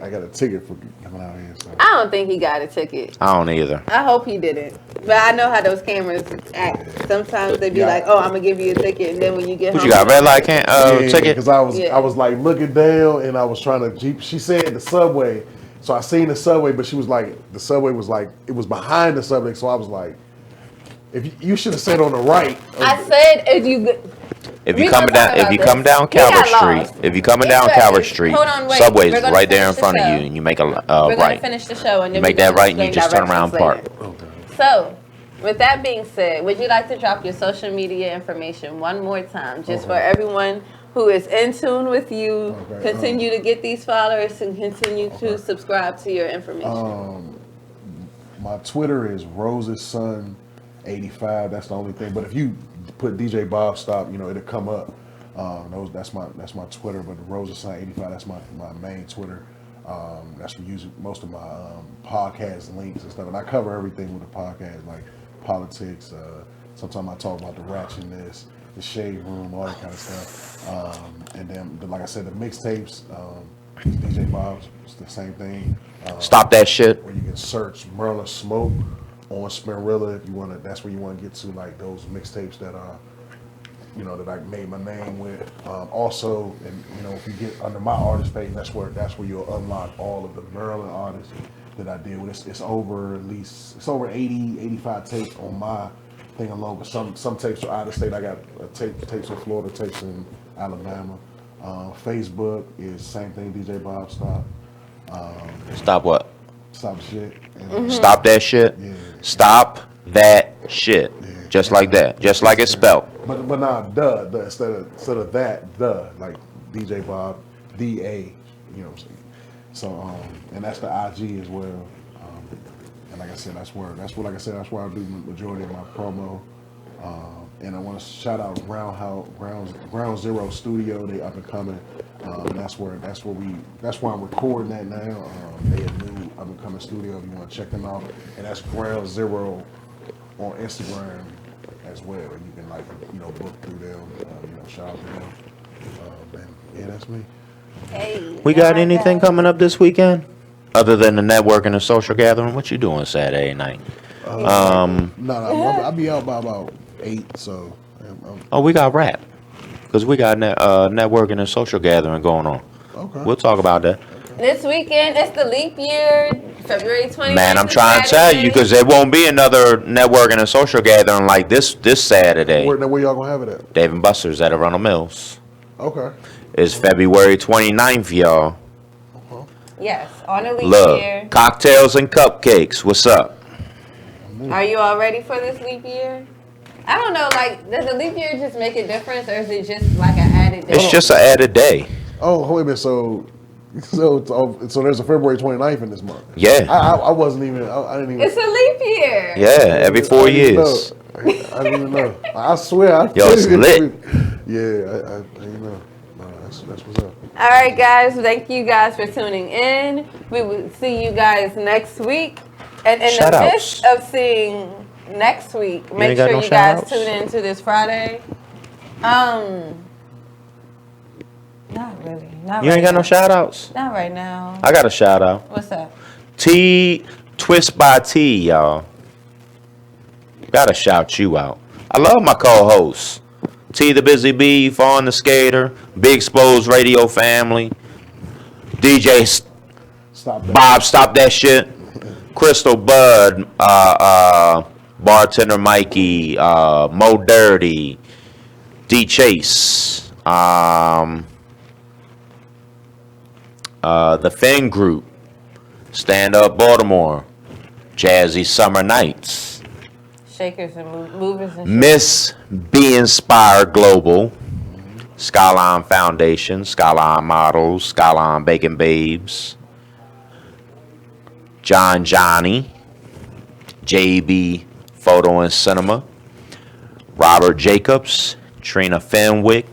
for coming out here. So.
I don't think he got a ticket.
I don't either.
I hope he didn't. But I know how those cameras act. Sometimes they be like, "Oh, I'm gonna give you a ticket," and then when you get
What
home,
you got? Red light ticket?
Because I was like looking down and I was trying to Jeep. She said the subway, so I seen the subway, but she was like the subway was like it was behind the subway, so I was like, if you should have said on the right.
I said if you.
If you coming down Calvert Street,
Hold on, wait.
Subway's
We're gonna
right there in
finish the
front of
show.
you, and you make a
We're gonna
right.
finish the show, and then
You make
we're
that
gonna
right, and you
explain
just turn around
directions
and park.
later. So, with that being said, would you like to drop your social media information one more time, just for everyone who is in tune with you, continue to get these followers, and continue to subscribe to your information?
My Twitter is RosesSon85. That's the only thing. But if you put DJ Bob Stop, it'll come up. That's my Twitter. But RosesSon85, that's my main Twitter. That's where I use most of my podcast links and stuff. And I cover everything with the podcast, like politics. Sometimes I talk about the ratchetness, the shade room, all that kind of stuff. And then, like I said, the mixtapes. DJ Bob's, it's the same thing.
Stop that shit.
Where you can search Merlin Smoke on Spinrilla if you want to. That's where you want to get to, like those mixtapes that are, that I made my name with. Also, and if you get under my artist page, that's where you'll unlock all of the Maryland artists that I deal with. It's over 80, 85 tapes on my thing alone. But some tapes are out of state. I got tapes in Florida, tapes in Alabama. Facebook is same thing. DJ Bob Stop.
Stop what?
Stop shit.
Stop that shit.
Yeah.
Stop that shit. Yeah. Just like that. Just like it's spelled.
But nah, the instead of that, like DJ Bob, DA. You know what I'm saying? So and that's the IG as well. And like I said, that's where I do the majority of my promo. And I want to shout out Ground Zero Studio. They up and coming. That's where I'm recording at now. They a new up and coming studio. If you want to check them out, and that's Ground Zero on Instagram as well. And you can book through them. Shout out to them. And yeah, that's me.
Hey.
We got anything coming up this weekend other than the networking and social gathering? What you doing Saturday night?
I'll be out by about 8. So.
We got rap because we got networking and social gathering going on. Okay. We'll talk about that.
This weekend, it's the leap year, February 29th.
Man, I'm trying to tell you because there won't be another networking and social gathering like this Saturday.
Where y'all gonna have it at?
Dave and Buster's at Arundel Mills.
Okay.
It's February 29th, y'all.
Yes, on a leap
Look,
year.
cocktails and cupcakes. What's up?
Are you all ready for this leap year? I don't know, does the leap year just make a difference, or is it just like an added day?
It's just an added day.
Oh, wait a minute. So there's a February 29th in this month.
Yeah.
I wasn't even. I didn't even.
It's a leap year.
Yeah, every 4 years.
I didn't even know. I swear.
Yo, it's lit.
Yeah, I didn't know. No, that's what's up.
All right, guys. Thank you guys for tuning in. We will see you guys next week. And in the midst of seeing next week, make sure you guys tune in to this Friday. Not really.
You ain't got no shout outs?
Not right now.
I got a shout out.
What's up?
Twist by T, y'all. Gotta shout you out. I love my co-hosts. T the Busy Bee, Fawn the Skater, Big Exposed Radio Family, DJ Bob Stop That Shit, Crystal Bud, Bartender Mikey, Mo Dirty, D Chase, the Finn Group, Stand Up Baltimore, Jazzy Summer Nights,
Shakers and Movers and
Miss Be Inspired Global, Skylyne Foundation, Skylyne Models, Skylyne Bacon Babes, John Johnny, JB Photo and Cinema, Robert Jacobs, Trina Fenwick.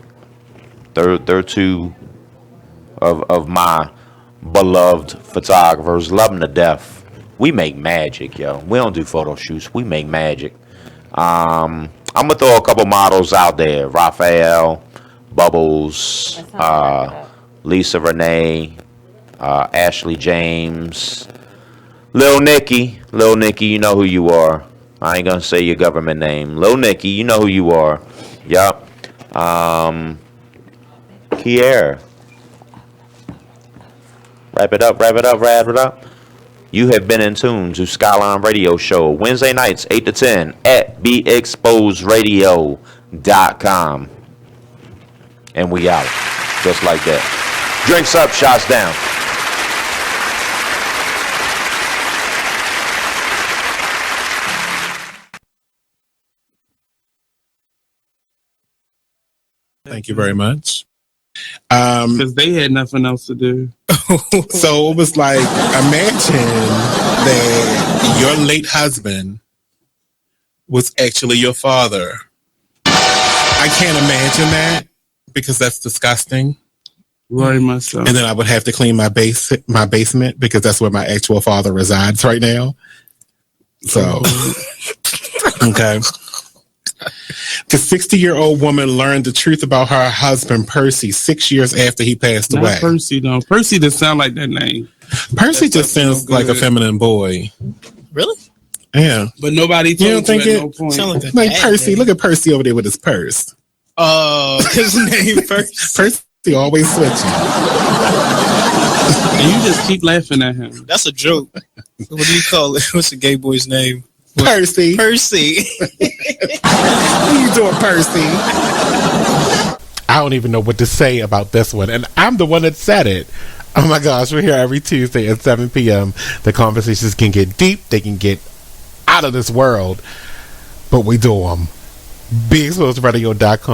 They're two of my beloved photographers. Love them to death. We make magic, yo. We don't do photo shoots. We make magic. I'm gonna throw a couple models out there. Raphael, Bubbles, Lisa Renee, Ashley James, Lil Nicky, you know who you are. I ain't gonna say your government name. Lil Nicky, you know who you are. Yup. Kier. Wrap it up. You have been in tune to Skylyne Radio Show, Wednesday nights, 8 to 10, at beexposedradio.com. And we out. Just like that. Drinks up, shots down.
Thank you very much.
Because they had nothing else to do.
So it was like, imagine that your late husband was actually your father. I can't imagine that because that's disgusting.
Very much so.
And then I would have to clean my basement because that's where my actual father resides right now. So, okay. The 60-year-old woman learned the truth about her husband, Percy, 6 years after he passed away.
Not Percy, though. Percy doesn't sound like that name.
Percy just sounds like a feminine boy.
Really?
Yeah.
But nobody told you at no point.
Sound like
Like Percy. Look at Percy over there with his purse.
His name first.
Percy always switching.
And you just keep laughing at him.
That's a joke. What do you call it? What's the gay boy's name?
Percy.
What
are you doing, Percy? I don't even know what to say about this one. And I'm the one that said it. Oh my gosh, we're here every Tuesday at 7 p.m. The conversations can get deep. They can get out of this world. But we do them. BeExposedRadio.com.